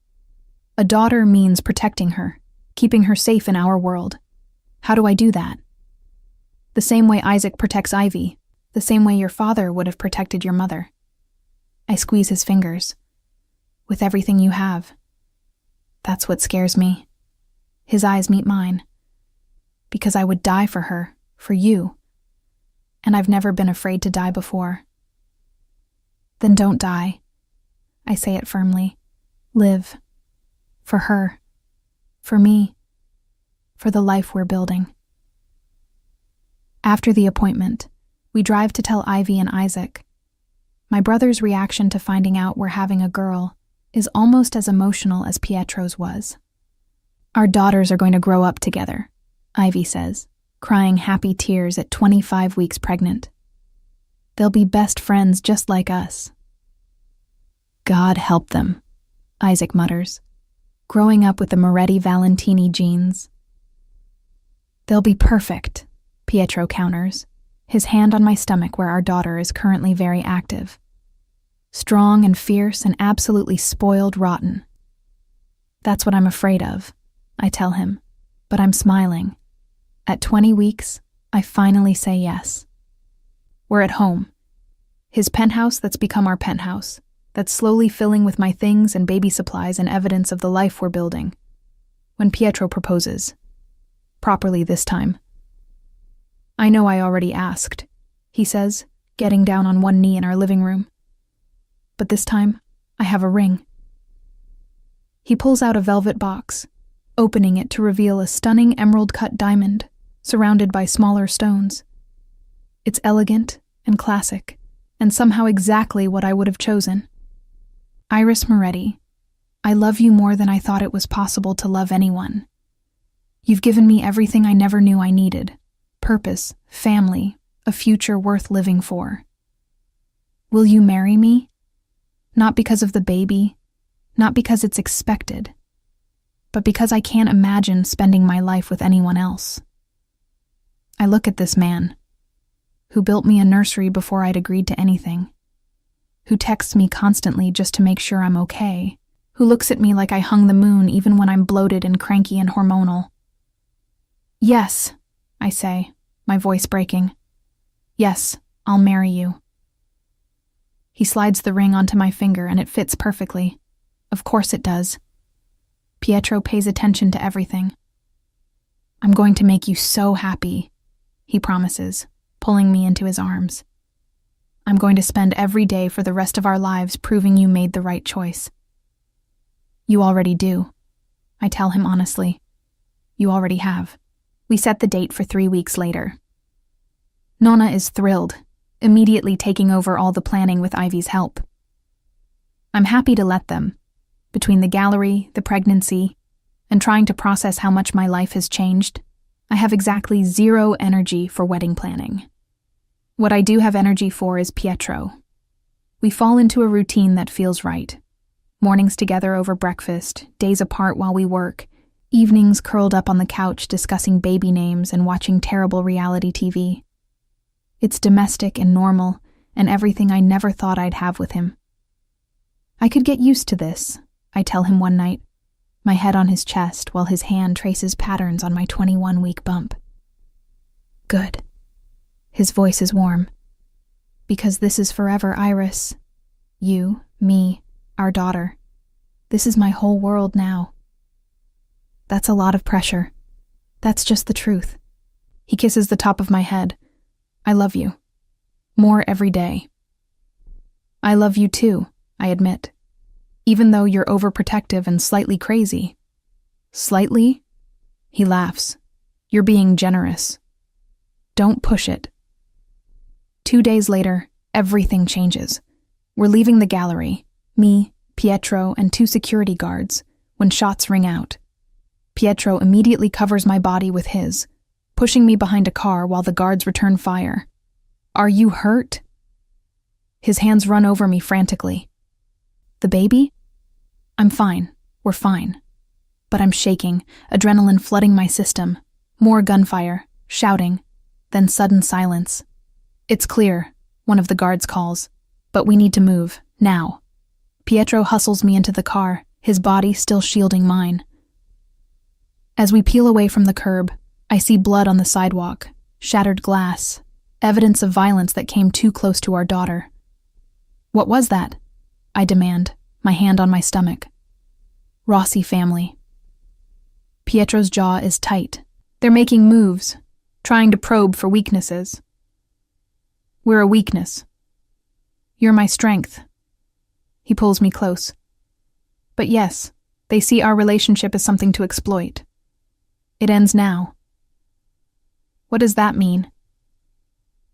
A daughter means protecting her, keeping her safe in our world. How do I do that? The same way Isaac protects Ivy, the same way your father would have protected your mother. I squeeze his fingers. With everything you have. That's what scares me. His eyes meet mine. Because I would die for her, for you. And I've never been afraid to die before. Then don't die. I say it firmly. Live. For her. For me. For the life we're building. After the appointment, we drive to tell Ivy and Isaac. My brother's reaction to finding out we're having a girl is almost as emotional as Pietro's was. Our daughters are going to grow up together, Ivy says, crying happy tears at 25 weeks pregnant. They'll be best friends just like us. God help them, Isaac mutters, growing up with the Moretti Valentini genes. They'll be perfect, Pietro counters, his hand on my stomach where our daughter is currently very active. Strong and fierce and absolutely spoiled rotten. That's what I'm afraid of, I tell him, but I'm smiling. At 20 weeks, I finally say yes. We're at home. His penthouse that's become our penthouse, that's slowly filling with my things and baby supplies and evidence of the life we're building. When Pietro proposes. Properly this time. I know I already asked, he says, getting down on one knee in our living room. But this time, I have a ring. He pulls out a velvet box, opening it to reveal a stunning emerald-cut diamond, surrounded by smaller stones. It's elegant and classic, and somehow exactly what I would have chosen. Iris Moretti, I love you more than I thought it was possible to love anyone. You've given me everything I never knew I needed. Purpose, family, a future worth living for. Will you marry me? Not because of the baby, not because it's expected, but because I can't imagine spending my life with anyone else. I look at this man, who built me a nursery before I'd agreed to anything, who texts me constantly just to make sure I'm okay, who looks at me like I hung the moon even when I'm bloated and cranky and hormonal. Yes, I say, my voice breaking. Yes, I'll marry you. He slides the ring onto my finger and it fits perfectly. Of course it does. Pietro pays attention to everything. I'm going to make you so happy, he promises, pulling me into his arms. I'm going to spend every day for the rest of our lives proving you made the right choice. You already do, I tell him honestly. You already have. We set the date for 3 weeks later. Nonna is thrilled, immediately taking over all the planning with Ivy's help. I'm happy to let them, between the gallery, the pregnancy, and trying to process how much my life has changed. I have exactly 0 energy for wedding planning. What I do have energy for is Pietro. We fall into a routine that feels right. Mornings together over breakfast, days apart while we work, evenings curled up on the couch discussing baby names and watching terrible reality TV. It's domestic and normal, and everything I never thought I'd have with him. I could get used to this, I tell him one night, my head on his chest while his hand traces patterns on my 21-week bump. Good. His voice is warm. Because this is forever, Iris. You, me, our daughter. This is my whole world now. That's a lot of pressure. That's just the truth. He kisses the top of my head. I love you. More every day. I love you too, I admit. Even though you're overprotective and slightly crazy. Slightly? He laughs. You're being generous. Don't push it. 2 days later, everything changes. We're leaving the gallery, me, Pietro, and 2 security guards, when shots ring out. Pietro immediately covers my body with his, pushing me behind a car while the guards return fire. Are you hurt? His hands run over me frantically. The baby? I'm fine. We're fine. But I'm shaking, adrenaline flooding my system. More gunfire, shouting, then sudden silence. It's clear, one of the guards calls, but we need to move, now. Pietro hustles me into the car, his body still shielding mine. As we peel away from the curb, I see blood on the sidewalk, shattered glass, evidence of violence that came too close to our daughter. What was that? I demand, my hand on my stomach. Rossi family. Pietro's jaw is tight. They're making moves, trying to probe for weaknesses. We're a weakness. You're my strength. He pulls me close. But yes, they see our relationship as something to exploit. It ends now. What does that mean?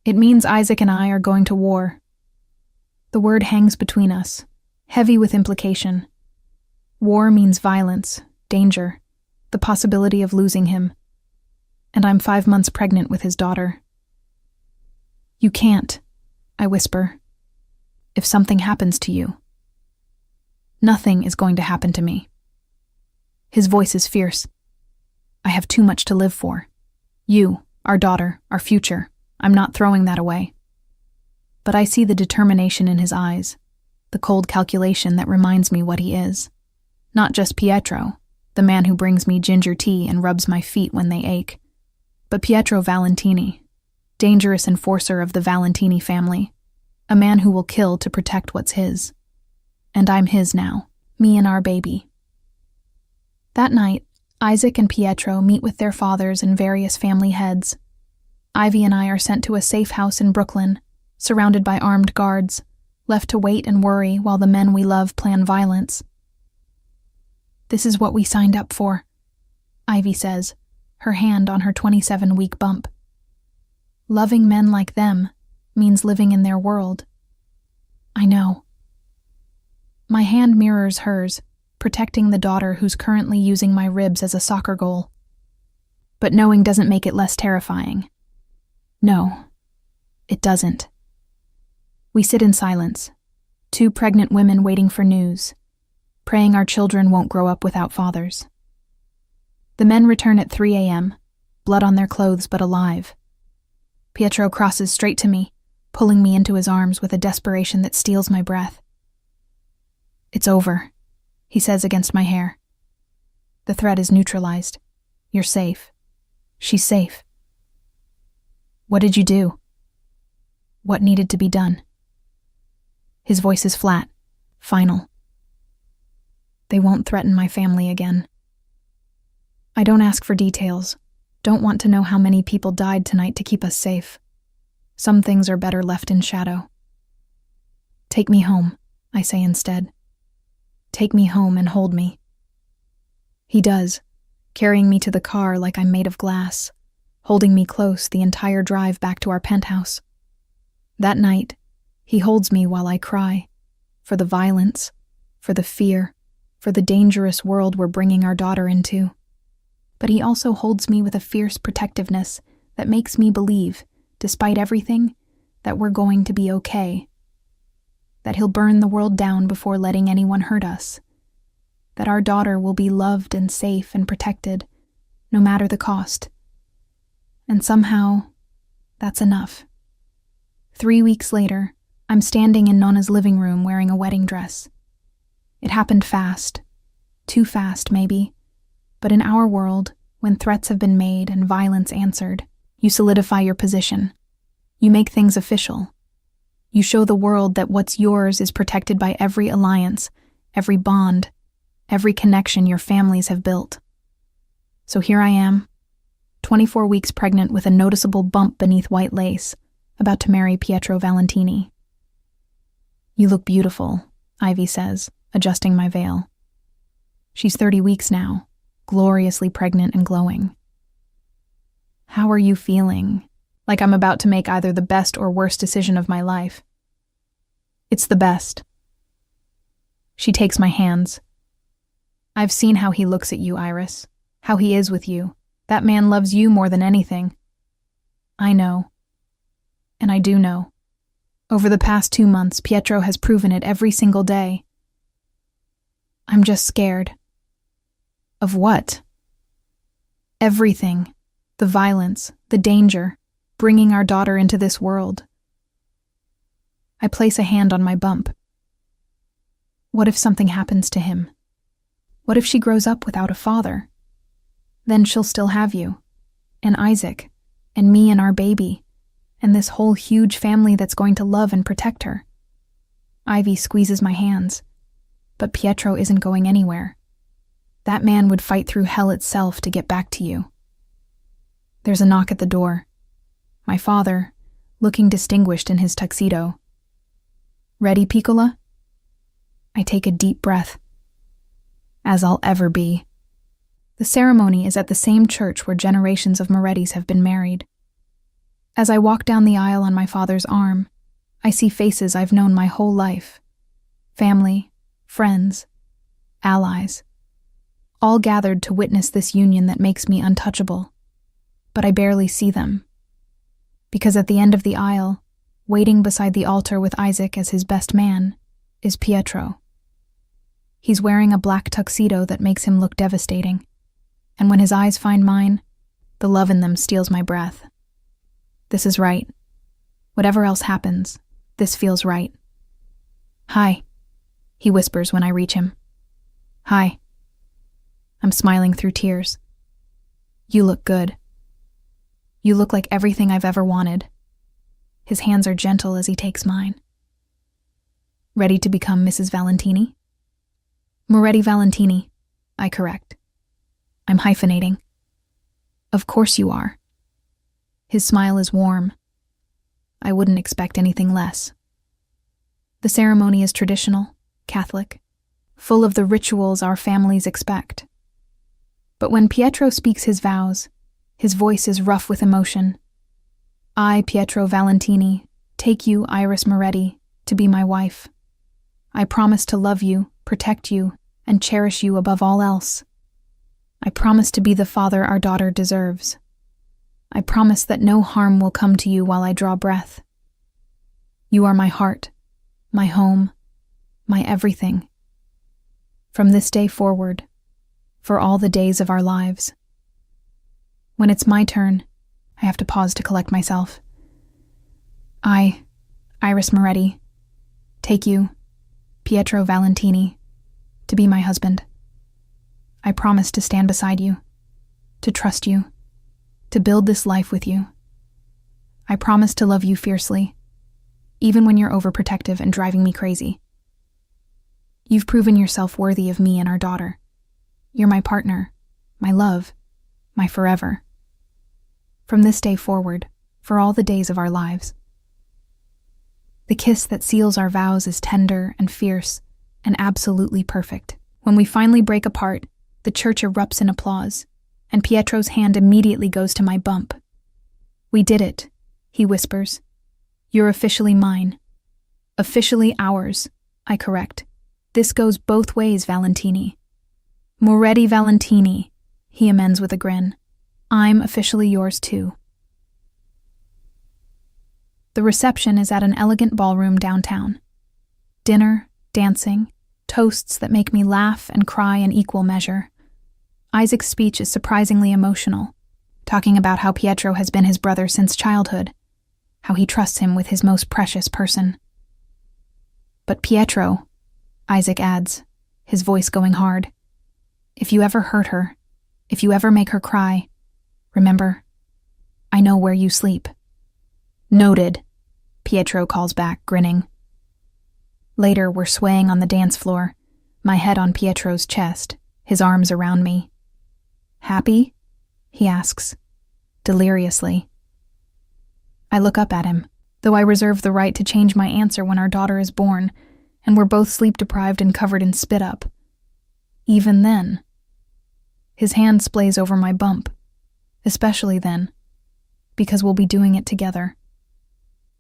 It means Isaac and I are going to war. The word hangs between us, heavy with implication. War means violence, danger, the possibility of losing him. And I'm 5 months pregnant with his daughter. You can't, I whisper. If something happens to you. Nothing is going to happen to me. His voice is fierce. I have too much to live for. You, our daughter, our future. I'm not throwing that away. But I see the determination in his eyes, the cold calculation that reminds me what he is. Not just Pietro, the man who brings me ginger tea and rubs my feet when they ache, but Pietro Valentini, dangerous enforcer of the Valentini family, a man who will kill to protect what's his. And I'm his now, me and our baby. That night, Isaac and Pietro meet with their fathers and various family heads. Ivy and I are sent to a safe house in Brooklyn, surrounded by armed guards, left to wait and worry while the men we love plan violence. This is what we signed up for, Ivy says, her hand on her 27-week bump. Loving men like them means living in their world. I know. My hand mirrors hers, protecting the daughter who's currently using my ribs as a soccer goal. But knowing doesn't make it less terrifying. No, it doesn't. We sit in silence, 2 pregnant women waiting for news, praying our children won't grow up without fathers. The men return at 3 a.m., blood on their clothes but alive. Pietro crosses straight to me, pulling me into his arms with a desperation that steals my breath. It's over, he says against my hair. The threat is neutralized. You're safe. She's safe. What did you do? What needed to be done? His voice is flat, final. They won't threaten my family again. I don't ask for details, don't want to know how many people died tonight to keep us safe. Some things are better left in shadow. Take me home, I say instead. Take me home and hold me. He does, carrying me to the car like I'm made of glass, holding me close the entire drive back to our penthouse. That night, he holds me while I cry, for the violence, for the fear, for the dangerous world we're bringing our daughter into. But he also holds me with a fierce protectiveness that makes me believe, despite everything, that we're going to be okay, that he'll burn the world down before letting anyone hurt us, that our daughter will be loved and safe and protected, no matter the cost. And somehow, that's enough. 3 weeks later, I'm standing in Nona's living room wearing a wedding dress. It happened fast. Too fast, maybe. But in our world, when threats have been made and violence answered, you solidify your position. You make things official. You show the world that what's yours is protected by every alliance, every bond, every connection your families have built. So here I am, 24 weeks pregnant with a noticeable bump beneath white lace, about to marry Pietro Valentini. "You look beautiful," Ivy says, adjusting my veil. She's 30 weeks now, gloriously pregnant and glowing. "How are you feeling?" Like I'm about to make either the best or worst decision of my life. "It's the best." She takes my hands. "I've seen how he looks at you, Iris, how he is with you. That man loves you more than anything." "I know. And I do know. Over the past 2 months, Pietro has proven it every single day." "I'm just scared." "Of what?" "Everything. The violence, the danger, bringing our daughter into this world." I place a hand on my bump. "What if something happens to him? What if she grows up without a father? Then she'll still have you, and Isaac, and me and our baby, and this whole huge family that's going to love and protect her." Ivy squeezes my hands. "But Pietro isn't going anywhere. That man would fight through hell itself to get back to you." There's a knock at the door. My father, looking distinguished in his tuxedo. "Ready, Piccola?" I take a deep breath. As I'll ever be. The ceremony is at the same church where generations of Morettis have been married. As I walk down the aisle on my father's arm, I see faces I've known my whole life. Family, friends, allies. All gathered to witness this union that makes me untouchable. But I barely see them. Because at the end of the aisle, waiting beside the altar with Isaac as his best man, is Pietro. He's wearing a black tuxedo that makes him look devastating. And when his eyes find mine, the love in them steals my breath. This is right. Whatever else happens, this feels right. "Hi," he whispers when I reach him. "Hi." I'm smiling through tears. "You look good. You look like everything I've ever wanted." His hands are gentle as he takes mine. "Ready to become Mrs. Valentini?" "Moretti Valentini," I correct. I'm hyphenating. "Of course you are." His smile is warm. I wouldn't expect anything less. The ceremony is traditional, Catholic, full of the rituals our families expect. But when Pietro speaks his vows, his voice is rough with emotion. "I, Pietro Valentini, take you, Iris Moretti, to be my wife. I promise to love you, protect you, and cherish you above all else. I promise to be the father our daughter deserves. I promise that no harm will come to you while I draw breath. You are my heart, my home, my everything. From this day forward, for all the days of our lives." When it's my turn, I have to pause to collect myself. "I, Iris Moretti, take you, Pietro Valentini, to be my husband. I promise to stand beside you, to trust you, to build this life with you. I promise to love you fiercely, even when you're overprotective and driving me crazy. You've proven yourself worthy of me and our daughter. You're my partner, my love, my forever. From this day forward, for all the days of our lives." The kiss that seals our vows is tender and fierce and absolutely perfect. When we finally break apart, the church erupts in applause, and Pietro's hand immediately goes to my bump. "We did it," he whispers. "You're officially mine. Officially ours," I correct. "This goes both ways, Valentini." "Moretti Valentini," he amends with a grin. "I'm officially yours too." The reception is at an elegant ballroom downtown. Dinner, dancing, toasts that make me laugh and cry in equal measure. Isaac's speech is surprisingly emotional, talking about how Pietro has been his brother since childhood, how he trusts him with his most precious person. But Pietro, Isaac adds, his voice going hard, if you ever hurt her, if you ever make her cry, remember, I know where you sleep. Noted, Pietro calls back, grinning. Later, we're swaying on the dance floor, my head on Pietro's chest, his arms around me. Happy? He asks, deliriously. I look up at him, though I reserve the right to change my answer when our daughter is born, and we're both sleep-deprived and covered in spit-up. Even then. His hand splays over my bump, especially then, because we'll be doing it together.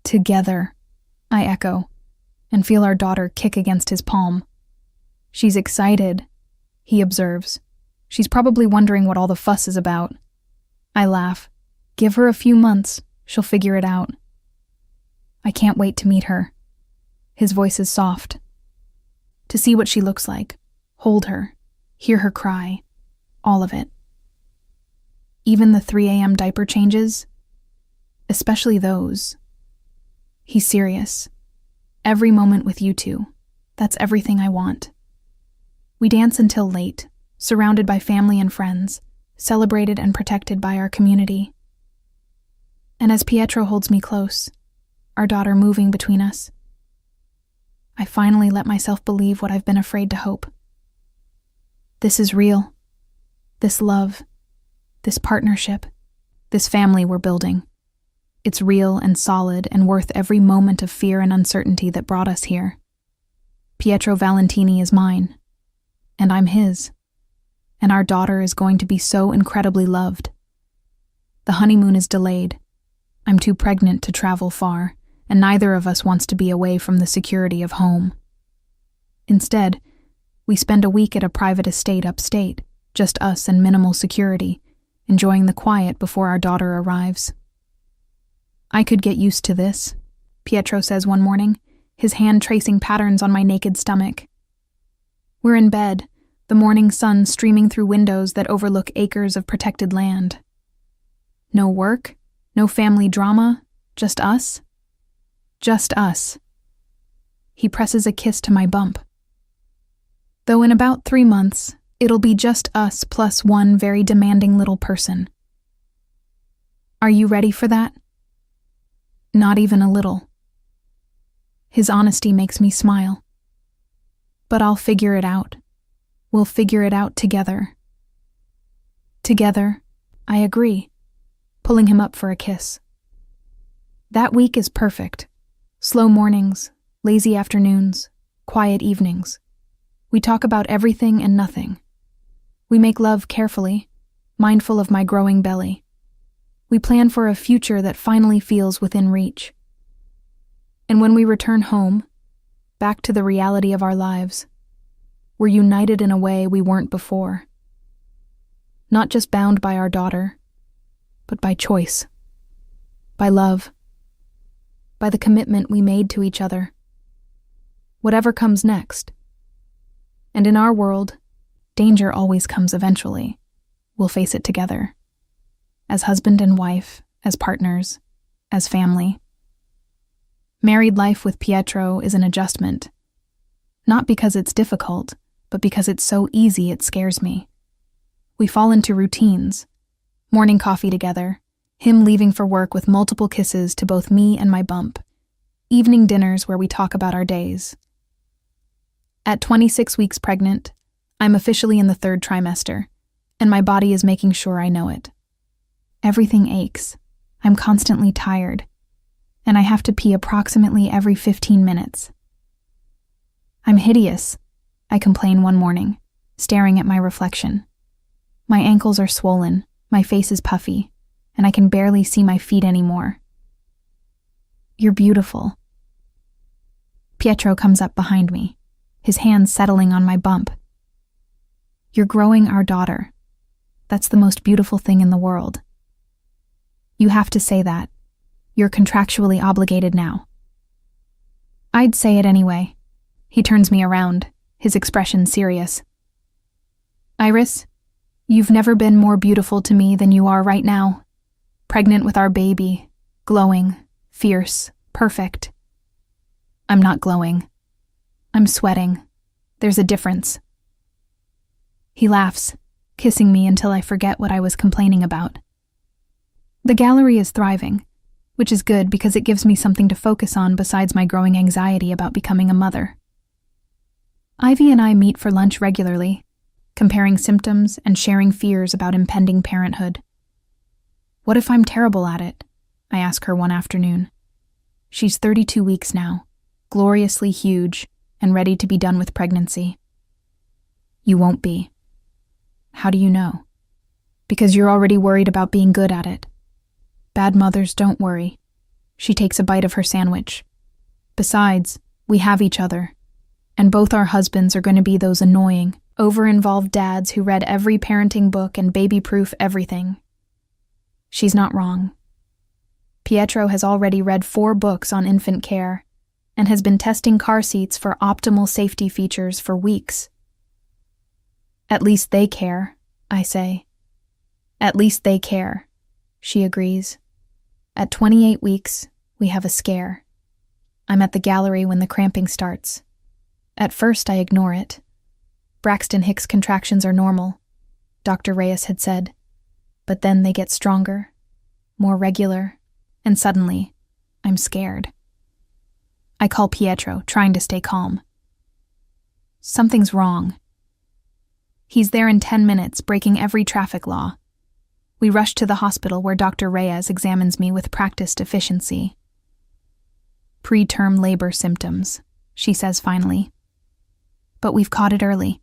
Together, I echo, and feel our daughter kick against his palm. She's excited, he observes. She's probably wondering what all the fuss is about. I laugh. Give her a few months, she'll figure it out. I can't wait to meet her. His voice is soft. To see what she looks like, hold her, hear her cry, all of it. Even the 3 a.m. diaper changes, especially those. He's serious. Every moment with you two, that's everything I want. We dance until late, surrounded by family and friends, celebrated and protected by our community. And as Pietro holds me close, our daughter moving between us, I finally let myself believe what I've been afraid to hope. This is real. This love, this partnership, this family we're building. It's real and solid and worth every moment of fear and uncertainty that brought us here. Pietro Valentini is mine, and I'm his. And our daughter is going to be so incredibly loved. The honeymoon is delayed. I'm too pregnant to travel far, and neither of us wants to be away from the security of home. Instead, we spend a week at a private estate upstate, just us and minimal security, enjoying the quiet before our daughter arrives. I could get used to this, Pietro says one morning, his hand tracing patterns on my naked stomach. We're in bed, the morning sun streaming through windows that overlook acres of protected land. No work, no family drama, just us. Just us. He presses a kiss to my bump. Though in about 3 months, it'll be just us plus one very demanding little person. Are you ready for that? Not even a little. His honesty makes me smile. But I'll figure it out. We'll figure it out together. Together, I agree, pulling him up for a kiss. That week is perfect. Slow mornings, lazy afternoons, quiet evenings. We talk about everything and nothing. We make love carefully, mindful of my growing belly. We plan for a future that finally feels within reach. And when we return home, back to the reality of our lives, we're united in a way we weren't before. Not just bound by our daughter, but by choice, by love, by the commitment we made to each other. Whatever comes next. And in our world, danger always comes eventually. We'll face it together. As husband and wife, as partners, as family. Married life with Pietro is an adjustment. Not because it's difficult, but because it's so easy it scares me. We fall into routines. Morning coffee together, him leaving for work with multiple kisses to both me and my bump. Evening dinners where we talk about our days. At 26 weeks pregnant, I'm officially in the 3rd trimester, and my body is making sure I know it. Everything aches. I'm constantly tired, and I have to pee approximately every 15 minutes. I'm hideous, I complain one morning, staring at my reflection. My ankles are swollen, my face is puffy, and I can barely see my feet anymore. You're beautiful. Pietro comes up behind me, his hands settling on my bump. You're growing our daughter. That's the most beautiful thing in the world. You have to say that. You're contractually obligated now. I'd say it anyway. He turns me around, his expression serious. Iris, you've never been more beautiful to me than you are right now. Pregnant with our baby, glowing, fierce, perfect. I'm not glowing. I'm sweating. There's a difference. He laughs, kissing me until I forget what I was complaining about. The gallery is thriving, which is good because it gives me something to focus on besides my growing anxiety about becoming a mother. Ivy and I meet for lunch regularly, comparing symptoms and sharing fears about impending parenthood. What if I'm terrible at it? I ask her one afternoon. She's 32 weeks now, gloriously huge, and ready to be done with pregnancy. You won't be. How do you know? Because you're already worried about being good at it. Bad mothers don't worry. She takes a bite of her sandwich. Besides, we have each other. And both our husbands are going to be those annoying, over-involved dads who read every parenting book and baby-proof everything. She's not wrong. Pietro has already read 4 books on infant care and has been testing car seats for optimal safety features for weeks. At least they care, I say. At least they care, she agrees. At 28 weeks, we have a scare. I'm at the gallery when the cramping starts. At first, I ignore it. Braxton Hicks contractions are normal, Dr. Reyes had said. But then they get stronger, more regular, and suddenly, I'm scared. I call Pietro, trying to stay calm. Something's wrong. He's there in 10 minutes, breaking every traffic law. We rush to the hospital where Dr. Reyes examines me with practiced efficiency. Preterm labor symptoms, she says finally. But we've caught it early.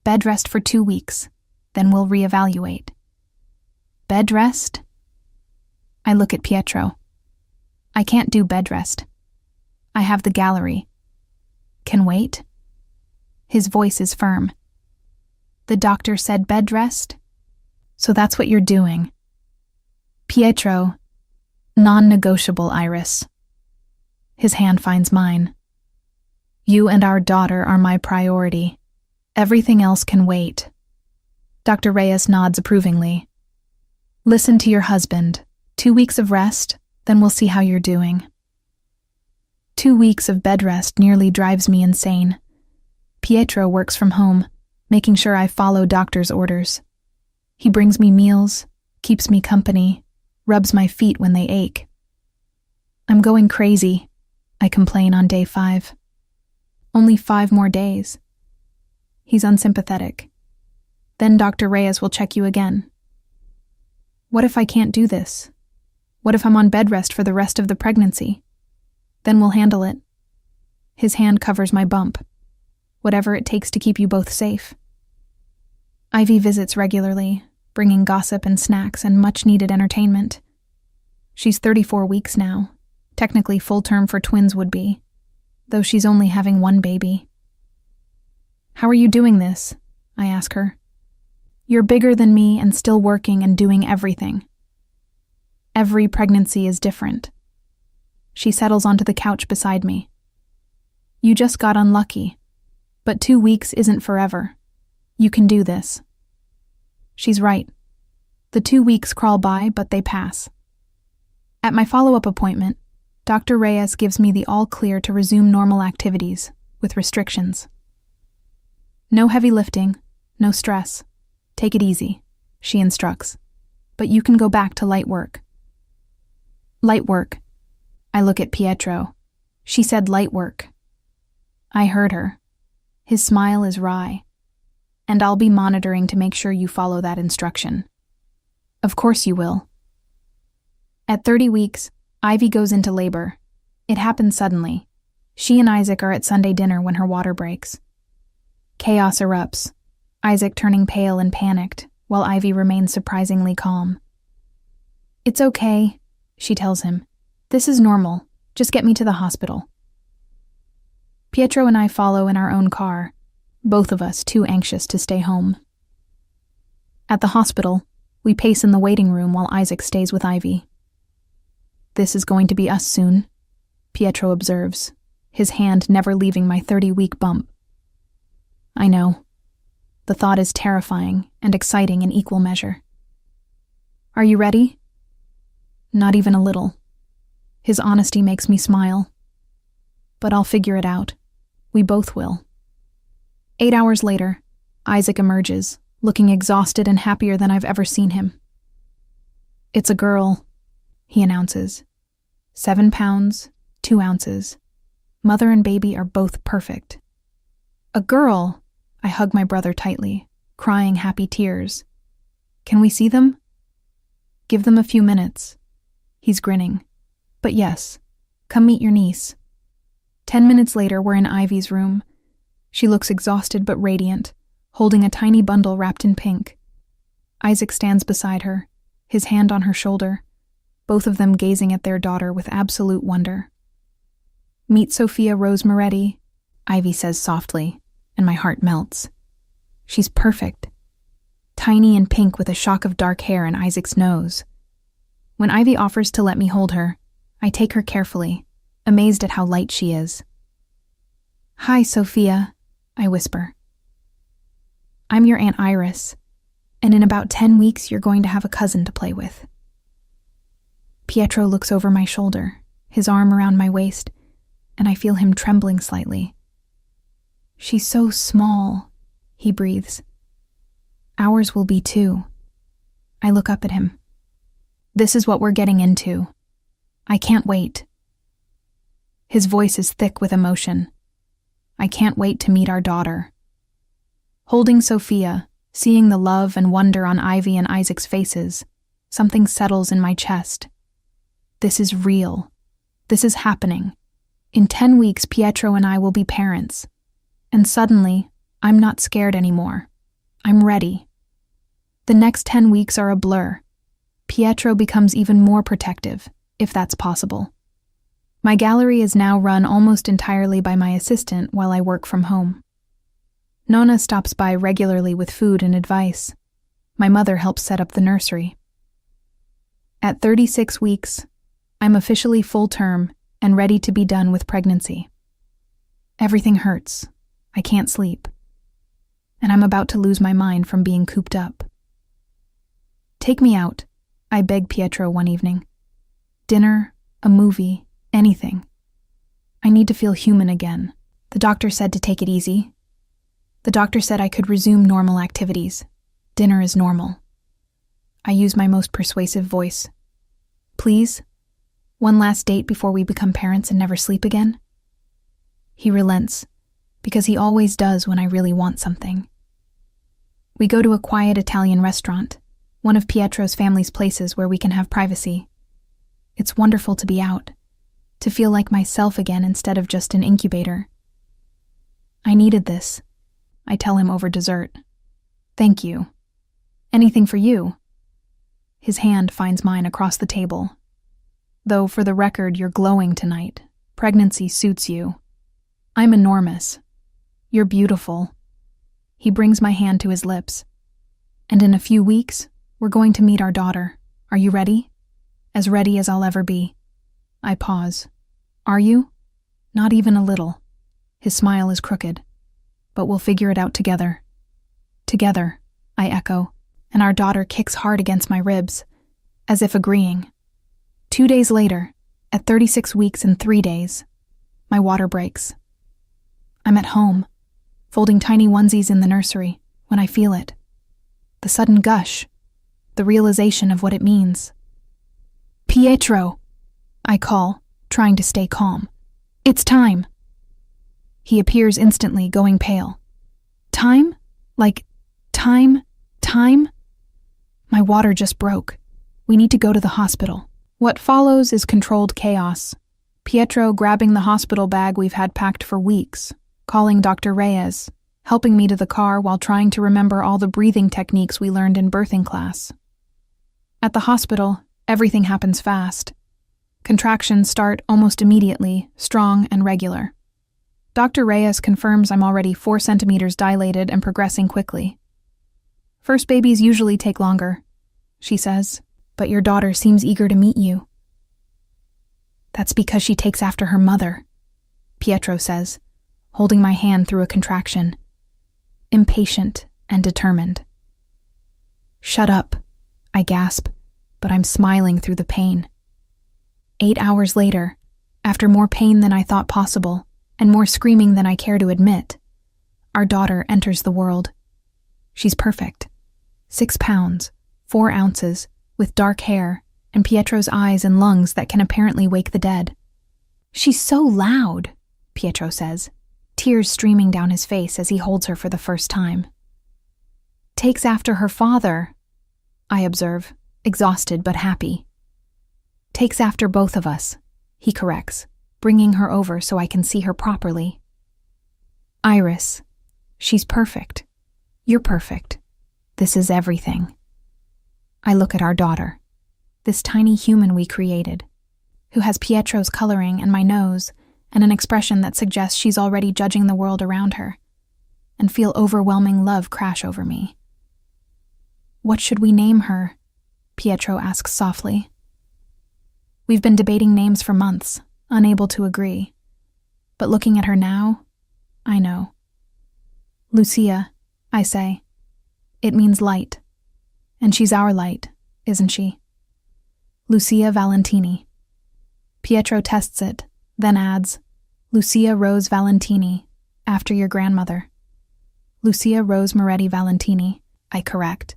Bed rest for 2 weeks, then we'll reevaluate. Bed rest? I look at Pietro. I can't do bed rest. I have the gallery. Can wait? His voice is firm. The doctor said bed rest? So that's what you're doing. Pietro, non-negotiable, Iris. His hand finds mine. You and our daughter are my priority. Everything else can wait. Dr. Reyes nods approvingly. Listen to your husband. 2 weeks of rest, then we'll see how you're doing. 2 weeks of bed rest nearly drives me insane. Pietro works from home, making sure I follow doctor's orders. He brings me meals, keeps me company, rubs my feet when they ache. I'm going crazy, I complain on day 5. Only 5 more days. He's unsympathetic. Then Dr. Reyes will check you again. What if I can't do this? What if I'm on bed rest for the rest of the pregnancy? Then we'll handle it. His hand covers my bump. Whatever it takes to keep you both safe. Ivy visits regularly, bringing gossip and snacks and much-needed entertainment. She's 34 weeks now, technically full term for twins would be, though she's only having 1 baby. How are you doing this? I ask her. You're bigger than me and still working and doing everything. Every pregnancy is different. She settles onto the couch beside me. You just got unlucky, but 2 weeks isn't forever. You can do this. She's right. The 2 weeks crawl by, but they pass. At my follow-up appointment, Dr. Reyes gives me the all-clear to resume normal activities, with restrictions. No heavy lifting, no stress. Take it easy, she instructs. But you can go back to light work. Light work. I look at Pietro. She said light work. I heard her. His smile is wry. And I'll be monitoring to make sure you follow that instruction. Of course you will. At 30 weeks, Ivy goes into labor. It happens suddenly. She and Isaac are at Sunday dinner when her water breaks. Chaos erupts, Isaac turning pale and panicked, while Ivy remains surprisingly calm. It's okay, she tells him. This is normal. Just get me to the hospital. Pietro and I follow in our own car, both of us too anxious to stay home. At the hospital, we pace in the waiting room while Isaac stays with Ivy. This is going to be us soon, Pietro observes, his hand never leaving my 30-week bump. I know. The thought is terrifying and exciting in equal measure. Are you ready? Not even a little. His honesty makes me smile. But I'll figure it out. We both will. 8 hours later, Isaac emerges, looking exhausted and happier than I've ever seen him. It's a girl, he announces. 7 pounds, 2 ounces. Mother and baby are both perfect. A girl, I hug my brother tightly, crying happy tears. Can we see them? Give them a few minutes. He's grinning. But yes, come meet your niece. 10 minutes later, we're in Ivy's room. She looks exhausted but radiant, holding a tiny bundle wrapped in pink. Isaac stands beside her, his hand on her shoulder, both of them gazing at their daughter with absolute wonder. Meet Sophia Rose Moretti, Ivy says softly, and my heart melts. She's perfect. Tiny and pink with a shock of dark hair in Isaac's nose. When Ivy offers to let me hold her, I take her carefully, amazed at how light she is. Hi, Sophia, I whisper. I'm your Aunt Iris, and in about 10 weeks you're going to have a cousin to play with. Pietro looks over my shoulder, his arm around my waist, and I feel him trembling slightly. She's so small, he breathes. Ours will be too. I look up at him. This is what we're getting into. I can't wait. His voice is thick with emotion. I can't wait to meet our daughter. Holding Sophia, seeing the love and wonder on Ivy and Isaac's faces, something settles in my chest. This is real. This is happening. In 10 weeks, Pietro and I will be parents. And suddenly, I'm not scared anymore. I'm ready. The next 10 weeks are a blur. Pietro becomes even more protective, if that's possible. My gallery is now run almost entirely by my assistant while I work from home. Nonna stops by regularly with food and advice. My mother helps set up the nursery. At 36 weeks, I'm officially full-term and ready to be done with pregnancy. Everything hurts. I can't sleep. And I'm about to lose my mind from being cooped up. Take me out, I beg Pietro one evening. Dinner, a movie, anything. I need to feel human again. The doctor said to take it easy. The doctor said I could resume normal activities. Dinner is normal. I use my most persuasive voice. Please, one last date before we become parents and never sleep again? He relents, because he always does when I really want something. We go to a quiet Italian restaurant, one of Pietro's family's places where we can have privacy. It's wonderful to be out, to feel like myself again instead of just an incubator. I needed this, I tell him over dessert. Thank you. Anything for you? His hand finds mine across the table. Though, for the record, you're glowing tonight. Pregnancy suits you. I'm enormous. You're beautiful. He brings my hand to his lips. And in a few weeks, we're going to meet our daughter. Are you ready? As ready as I'll ever be. I pause. Are you? Not even a little. His smile is crooked. But we'll figure it out together. Together, I echo, and our daughter kicks hard against my ribs, as if agreeing. 2 days later, at 36 weeks and 3 days, my water breaks. I'm at home, folding tiny onesies in the nursery, when I feel it. The sudden gush, the realization of what it means. Pietro, I call, trying to stay calm. It's time. He appears instantly, going pale. Time? Like, time? My water just broke. We need to go to the hospital. What follows is controlled chaos. Pietro grabbing the hospital bag we've had packed for weeks, calling Dr. Reyes, helping me to the car while trying to remember all the breathing techniques we learned in birthing class. At the hospital, everything happens fast. Contractions start almost immediately, strong and regular. Dr. Reyes confirms I'm already 4 centimeters dilated and progressing quickly. First babies usually take longer, she says, but your daughter seems eager to meet you. That's because she takes after her mother, Pietro says, holding my hand through a contraction. Impatient and determined. Shut up, I gasp, but I'm smiling through the pain. 8 hours later, after more pain than I thought possible, and more screaming than I care to admit, our daughter enters the world. She's perfect. 6 pounds, 4 ounces, with dark hair, and Pietro's eyes and lungs that can apparently wake the dead. She's so loud, Pietro says, tears streaming down his face as he holds her for the first time. Takes after her father, I observe, exhausted but happy. Takes after both of us, he corrects, bringing her over so I can see her properly. Iris, she's perfect. You're perfect. This is everything. I look at our daughter, this tiny human we created, who has Pietro's coloring and my nose and an expression that suggests she's already judging the world around her, and feel overwhelming love crash over me. What should we name her? Pietro asks softly. We've been debating names for months, unable to agree. But looking at her now, I know. Lucia, I say. It means light. And she's our light, isn't she? Lucia Valentini. Pietro tests it, then adds, Lucia Rose Valentini, after your grandmother. Lucia Rose Moretti Valentini, I correct,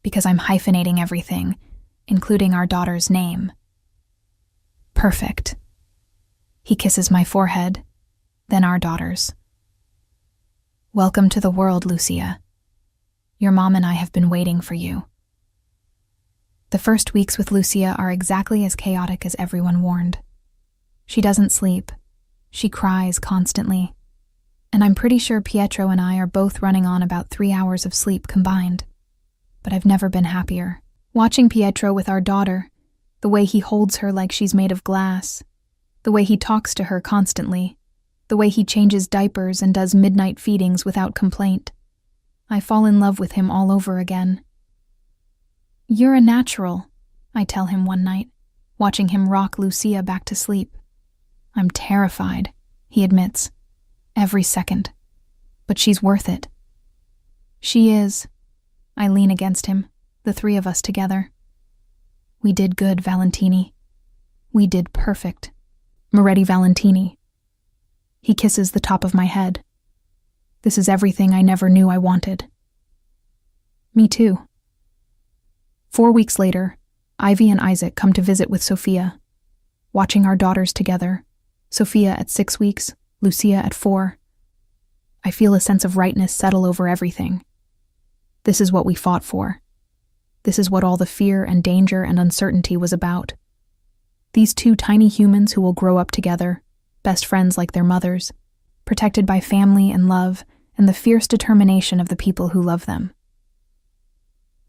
because I'm hyphenating everything, including our daughter's name. Perfect. He kisses my forehead, then our daughter's. Welcome to the world, Lucia. Your mom and I have been waiting for you. The first weeks with Lucia are exactly as chaotic as everyone warned. She doesn't sleep. She cries constantly. And I'm pretty sure Pietro and I are both running on about 3 hours of sleep combined. But I've never been happier. Watching Pietro with our daughter, the way he holds her like she's made of glass, the way he talks to her constantly, the way he changes diapers and does midnight feedings without complaint. I fall in love with him all over again. You're a natural, I tell him one night, watching him rock Lucia back to sleep. I'm terrified, he admits, every second. But she's worth it. She is. I lean against him, the three of us together. We did good, Valentini. We did perfect. Moretti Valentini. He kisses the top of my head. This is everything I never knew I wanted. Me too. 4 weeks later, Ivy and Isaac come to visit with Sophia. Watching our daughters together, Sophia at 6 weeks, Lucia at 4. I feel a sense of rightness settle over everything. This is what we fought for. This is what all the fear and danger and uncertainty was about. These two tiny humans who will grow up together, best friends like their mothers, protected by family and love and the fierce determination of the people who love them.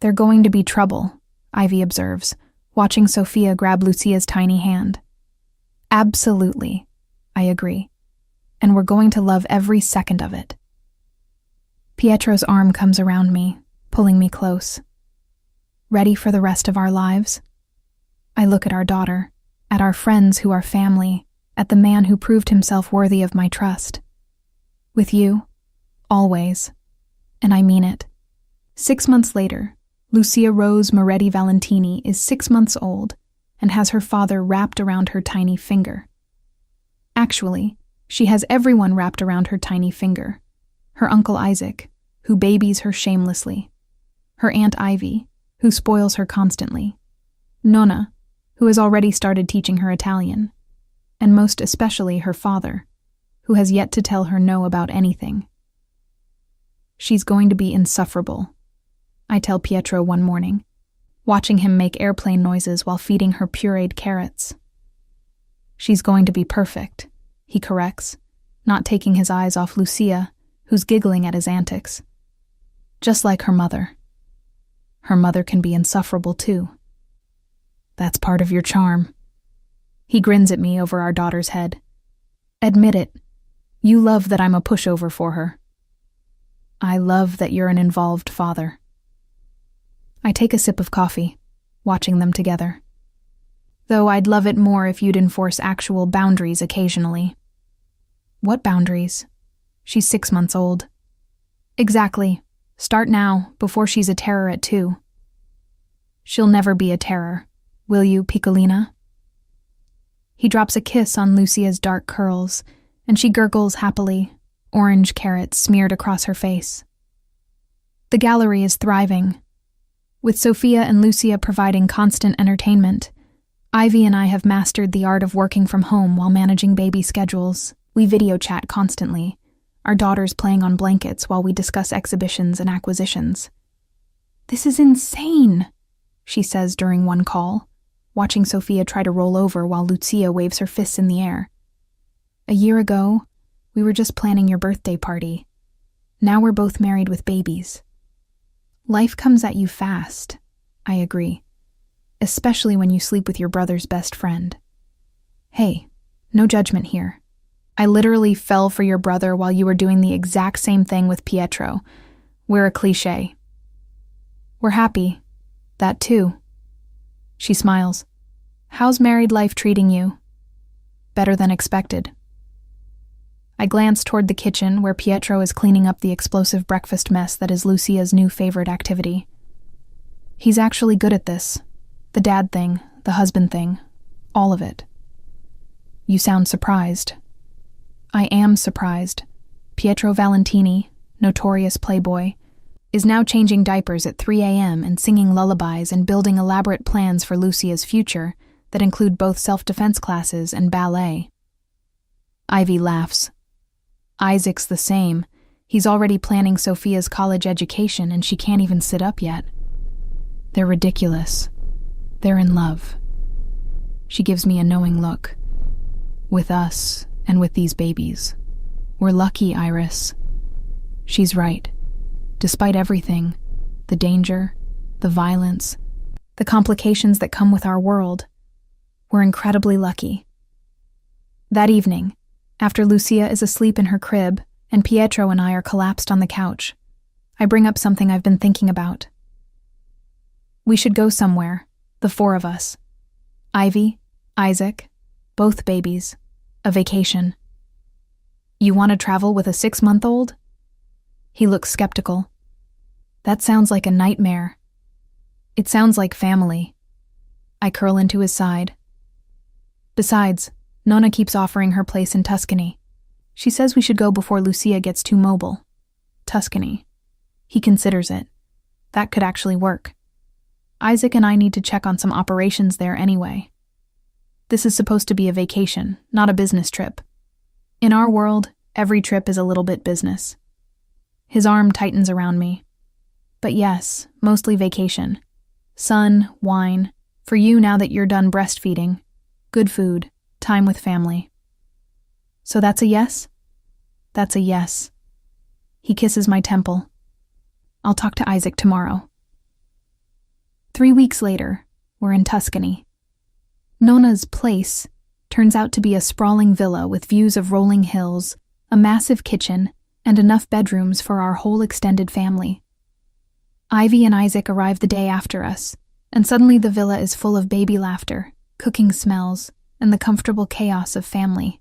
They're going to be trouble, Ivy observes, watching Sophia grab Lucia's tiny hand. Absolutely, I agree. And we're going to love every second of it. Pietro's arm comes around me, pulling me close. Ready for the rest of our lives? I look at our daughter, at our friends who are family, at the man who proved himself worthy of my trust. With you, always. And I mean it. 6 months later, Lucia Rose Moretti Valentini is 6 months old and has her father wrapped around her tiny finger. Actually, she has everyone wrapped around her tiny finger. Her uncle Isaac, who babies her shamelessly. Her aunt Ivy, who spoils her constantly. Nonna, who has already started teaching her Italian. And most especially her father, who has yet to tell her no about anything. She's going to be insufferable, I tell Pietro one morning, watching him make airplane noises while feeding her pureed carrots. She's going to be perfect, he corrects, not taking his eyes off Lucia, who's giggling at his antics. Just like her mother. Her mother can be insufferable too. That's part of your charm. He grins at me over our daughter's head. Admit it. You love that I'm a pushover for her. I love that you're an involved father. I take a sip of coffee, watching them together. Though I'd love it more if you'd enforce actual boundaries occasionally. What boundaries? She's 6 months old. Exactly. Start now, before she's a terror at 2. She'll never be a terror. Will you, Piccolina? He drops a kiss on Lucia's dark curls, and she gurgles happily, orange carrots smeared across her face. The gallery is thriving. With Sophia and Lucia providing constant entertainment, Ivy and I have mastered the art of working from home while managing baby schedules. We video chat constantly, our daughters playing on blankets while we discuss exhibitions and acquisitions. "This is insane," she says during one call, watching Sophia try to roll over while Lucia waves her fists in the air. "A year ago, we were just planning your birthday party. Now we're both married with babies." Life comes at you fast, I agree, especially when you sleep with your brother's best friend. Hey, no judgment here. I literally fell for your brother while you were doing the exact same thing with Pietro. We're a cliché. We're happy. That too. She smiles. How's married life treating you? Better than expected. I glance toward the kitchen where Pietro is cleaning up the explosive breakfast mess that is Lucia's new favorite activity. He's actually good at this. The dad thing, the husband thing, all of it. You sound surprised. I am surprised. Pietro Valentini, notorious playboy, is now changing diapers at 3 a.m. and singing lullabies and building elaborate plans for Lucia's future that include both self-defense classes and ballet. Ivy laughs. Isaac's the same. He's already planning Sophia's college education and she can't even sit up yet. They're ridiculous. They're in love. She gives me a knowing look. With us and with these babies. We're lucky, Iris. She's right. Despite everything, the danger, the violence, the complications that come with our world, we're incredibly lucky. That evening, after Lucia is asleep in her crib and Pietro and I are collapsed on the couch, I bring up something I've been thinking about. We should go somewhere, the 4 of us. Ivy, Isaac, both babies, a vacation. You want to travel with a 6-month-old? He looks skeptical. That sounds like a nightmare. It sounds like family. I curl into his side. Besides, Nonna keeps offering her place in Tuscany. She says we should go before Lucia gets too mobile. Tuscany. He considers it. That could actually work. Isaac and I need to check on some operations there anyway. This is supposed to be a vacation, not a business trip. In our world, every trip is a little bit business. His arm tightens around me. But yes, mostly vacation. Sun, wine, for you now that you're done breastfeeding, good food, time with family. So that's a yes? That's a yes. He kisses my temple. I'll talk to Isaac tomorrow. 3 weeks later, we're in Tuscany. Nonna's place turns out to be a sprawling villa with views of rolling hills, a massive kitchen, and enough bedrooms for our whole extended family. Ivy and Isaac arrive the day after us, and suddenly the villa is full of baby laughter, cooking smells, and the comfortable chaos of family.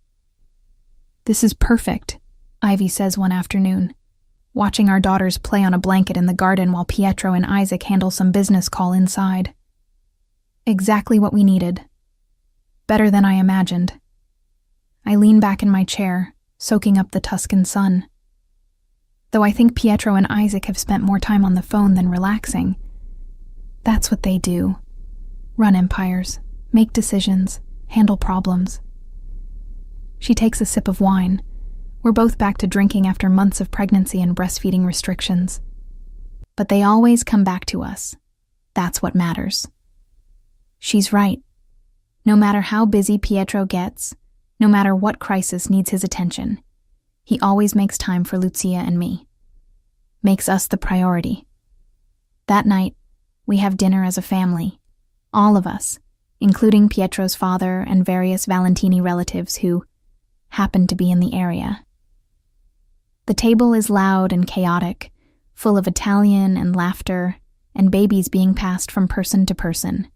This is perfect, Ivy says one afternoon, watching our daughters play on a blanket in the garden while Pietro and Isaac handle some business call inside. Exactly what we needed. Better than I imagined. I lean back in my chair, soaking up the Tuscan sun. Though I think Pietro and Isaac have spent more time on the phone than relaxing. That's what they do. Run empires, make decisions, handle problems. She takes a sip of wine. We're both back to drinking after months of pregnancy and breastfeeding restrictions. But they always come back to us. That's what matters. She's right. No matter how busy Pietro gets, no matter what crisis needs his attention, he always makes time for Lucia and me. Makes us the priority. That night, we have dinner as a family. All of us, including Pietro's father and various Valentini relatives who happen to be in the area. The table is loud and chaotic, full of Italian and laughter, and babies being passed from person to person.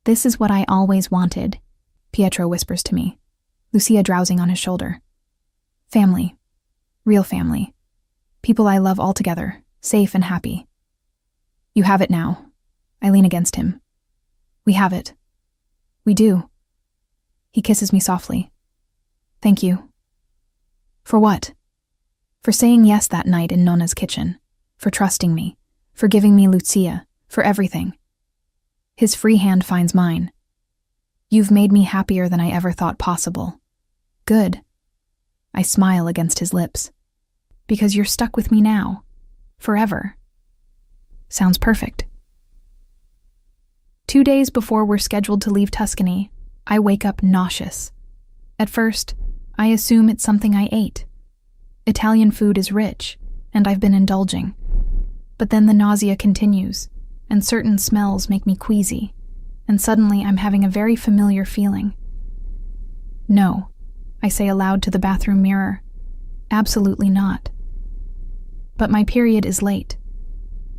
This is what I always wanted, Pietro whispers to me, Lucia drowsing on his shoulder. Family. Real family. People I love all together, safe and happy. You have it now. I lean against him. We have it. We do. He kisses me softly. Thank you. For what? For saying yes that night in Nonna's kitchen. For trusting me. For giving me Lucia. For everything. His free hand finds mine. You've made me happier than I ever thought possible. Good. I smile against his lips. Because you're stuck with me now. Forever. Sounds perfect. 2 days before we're scheduled to leave Tuscany, I wake up nauseous. At first, I assume it's something I ate. Italian food is rich, and I've been indulging. But then the nausea continues, and certain smells make me queasy, and suddenly I'm having a very familiar feeling. No, I say aloud to the bathroom mirror. Absolutely not. But my period is late.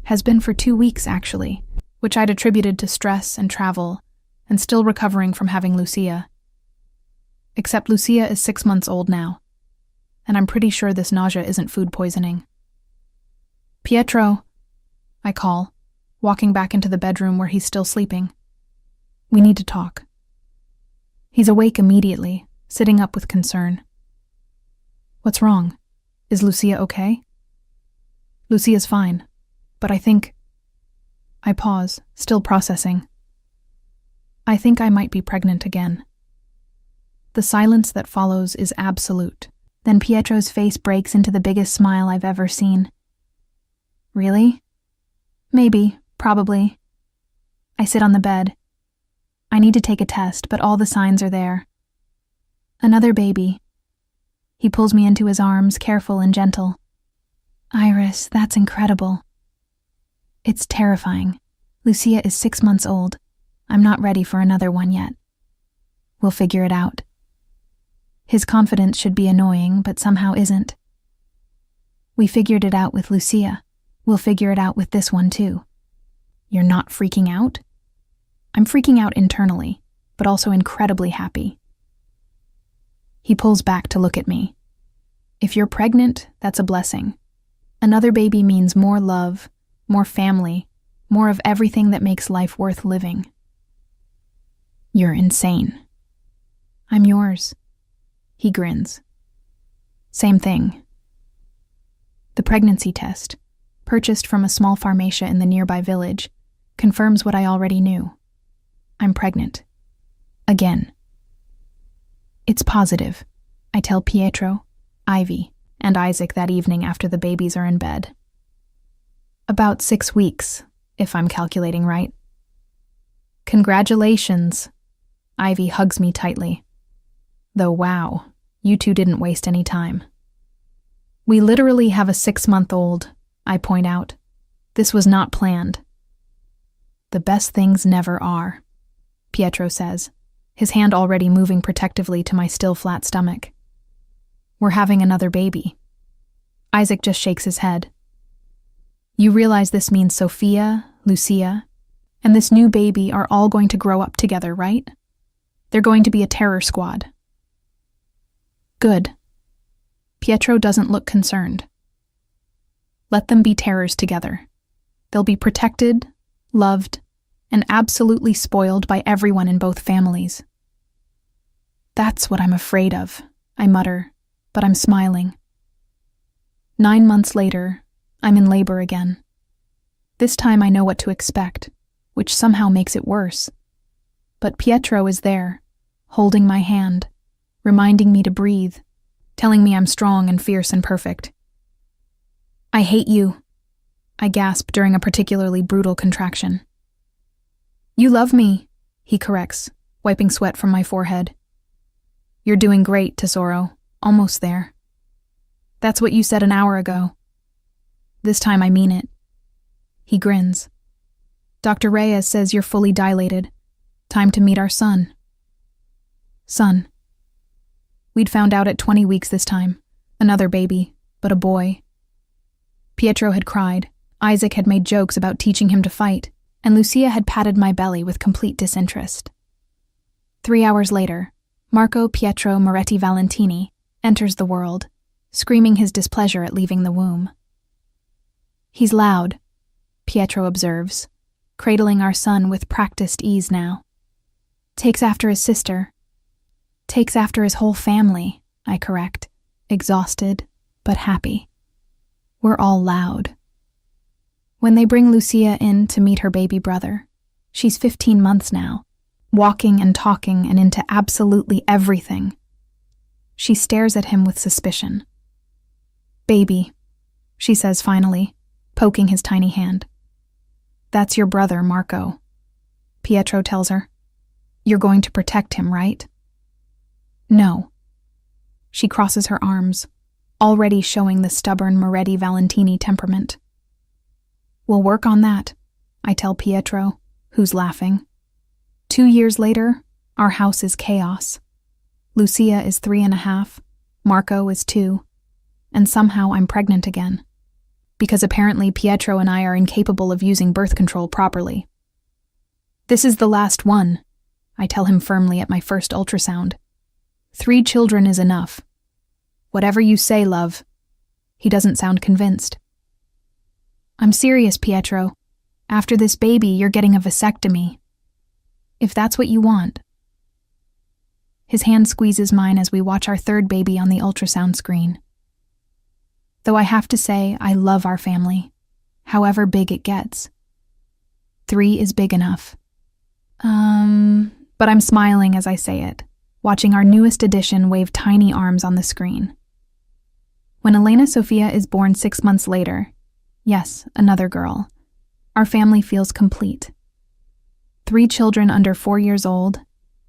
Has been for 2 weeks, actually, which I'd attributed to stress and travel, and still recovering from having Lucia. Except Lucia is 6 months old now, and I'm pretty sure this nausea isn't food poisoning. Pietro, I call, walking back into the bedroom where he's still sleeping. We need to talk. He's awake immediately, sitting up with concern. What's wrong? Is Lucia okay? Lucia's fine, but I think... I pause, still processing. I think I might be pregnant again. The silence that follows is absolute. Then Pietro's face breaks into the biggest smile I've ever seen. Really? Maybe, probably. I sit on the bed. I need to take a test, but all the signs are there. Another baby. He pulls me into his arms, careful and gentle. Iris, that's incredible. It's terrifying. Lucia is 6 months old. I'm not ready for another one yet. We'll figure it out. His confidence should be annoying, but somehow isn't. We figured it out with Lucia. We'll figure it out with this one too. You're not freaking out? I'm freaking out internally, but also incredibly happy. He pulls back to look at me. If you're pregnant, that's a blessing. Another baby means more love, more family, more of everything that makes life worth living. You're insane. I'm yours. He grins. Same thing. The pregnancy test, purchased from a small pharmacia in the nearby village, confirms what I already knew. I'm pregnant. Again. It's positive, I tell Pietro, Ivy, and Isaac that evening after the babies are in bed. About 6 weeks, if I'm calculating right. Congratulations. Ivy hugs me tightly. Though wow, you two didn't waste any time. We literally have a 6-month-old, I point out. This was not planned. The best things never are, Pietro says, his hand already moving protectively to my still flat stomach. We're having another baby. Isaac just shakes his head. You realize this means Sophia, Lucia, and this new baby are all going to grow up together, right? They're going to be a terror squad. Good. Pietro doesn't look concerned. Let them be terrors together. They'll be protected, loved, and absolutely spoiled by everyone in both families. That's what I'm afraid of, I mutter, but I'm smiling. 9 months later, I'm in labor again. This time I know what to expect, which somehow makes it worse. But Pietro is there, holding my hand, reminding me to breathe, telling me I'm strong and fierce and perfect. I hate you, I gasp during a particularly brutal contraction. You love me, he corrects, wiping sweat from my forehead. You're doing great, Tesoro. Almost there. That's what you said an hour ago. This time I mean it. He grins. Dr. Reyes says you're fully dilated. Time to meet our son. Son. We'd found out at 20 weeks this time. Another baby, but a boy. Pietro had cried. Isaac had made jokes about teaching him to fight, and Lucia had patted my belly with complete disinterest. 3 hours later, Marco Pietro Moretti Valentini enters the world, screaming his displeasure at leaving the womb. He's loud, Pietro observes, cradling our son with practiced ease now. Takes after his sister. Takes after his whole family, I correct, exhausted but happy. We're all loud. When they bring Lucia in to meet her baby brother, she's 15 months now, walking and talking and into absolutely everything. She stares at him with suspicion. "Baby," she says finally, poking his tiny hand. "That's your brother, Marco," Pietro tells her. "You're going to protect him, right?" "No." She crosses her arms, already showing the stubborn Moretti Valentini temperament. "We'll work on that," I tell Pietro, who's laughing. 2 years later, our house is chaos. Lucia is 3.5, Marco is 2, and somehow I'm pregnant again. Because apparently Pietro and I are incapable of using birth control properly. "This is the last one," I tell him firmly at my first ultrasound. 3 children is enough. "Whatever you say, love." He doesn't sound convinced. "I'm serious, Pietro. After this baby, you're getting a vasectomy. If that's what you want." His hand squeezes mine as we watch our 3rd baby on the ultrasound screen. Though I have to say, I love our family, however big it gets. 3 is big enough. But I'm smiling as I say it, watching our newest addition wave tiny arms on the screen. When Elena Sofia is born 6 months later, yes, another girl, our family feels complete. 3 children under 4 years old,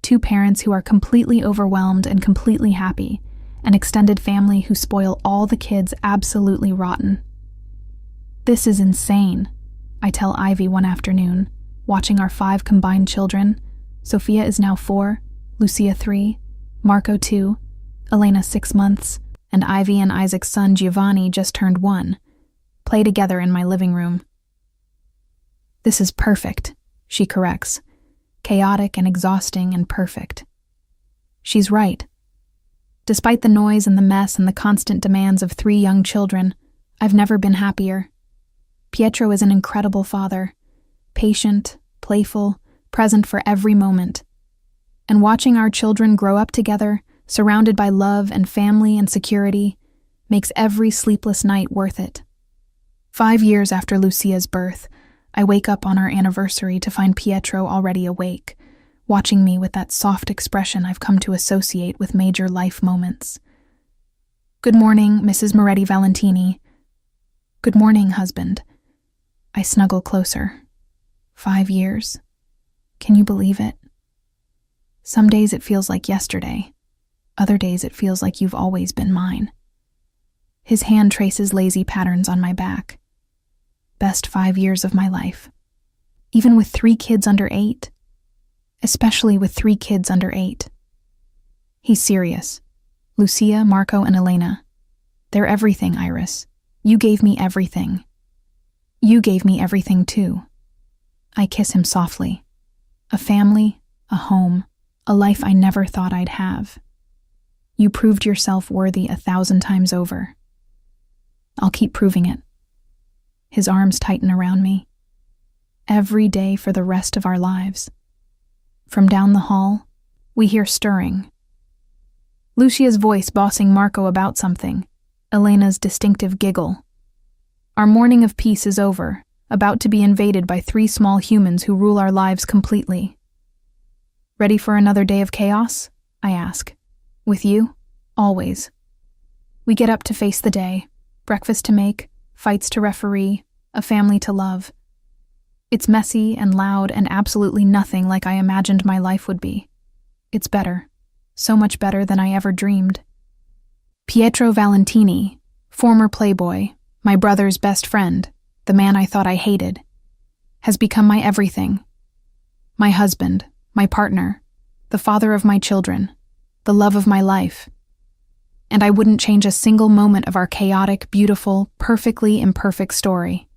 2 parents who are completely overwhelmed and completely happy, an extended family who spoil all the kids absolutely rotten. "This is insane," I tell Ivy one afternoon, watching our 5 combined children. Sophia is now 4, Lucia 3, Marco 2, Elena 6 months, and Ivy and Isaac's son Giovanni just turned 1, play together in my living room. "This is perfect," she corrects. "Chaotic and exhausting and perfect." She's right. Despite the noise and the mess and the constant demands of 3 young children, I've never been happier. Pietro is an incredible father, patient, playful, present for every moment. And watching our children grow up together, surrounded by love and family and security, makes every sleepless night worth it. 5 years after Lucia's birth, I wake up on our anniversary to find Pietro already awake, watching me with that soft expression I've come to associate with major life moments. "Good morning, Mrs. Moretti Valentini." "Good morning, husband." I snuggle closer. 5 years. Can you believe it? Some days it feels like yesterday. Other days it feels like you've always been mine. His hand traces lazy patterns on my back. Best 5 years of my life. Even with 3 kids under 8. Especially with 3 kids under 8. He's serious. Lucia, Marco, and Elena. They're everything, Iris. You gave me everything. You gave me everything too. I kiss him softly. A family, a home, a life I never thought I'd have. You proved yourself worthy 1,000 times over. I'll keep proving it. His arms tighten around me. Every day for the rest of our lives. From down the hall, we hear stirring. Lucia's voice bossing Marco about something. Elena's distinctive giggle. Our morning of peace is over, about to be invaded by 3 small humans who rule our lives completely. "Ready for another day of chaos?" I ask. "With you? Always." We get up to face the day. Breakfast to make, fights to referee, a family to love. It's messy and loud and absolutely nothing like I imagined my life would be. It's better. So much better than I ever dreamed. Pietro Valentini, former playboy, my brother's best friend, the man I thought I hated, has become my everything. My husband, my partner, the father of my children, the love of my life. And I wouldn't change a single moment of our chaotic, beautiful, perfectly imperfect story.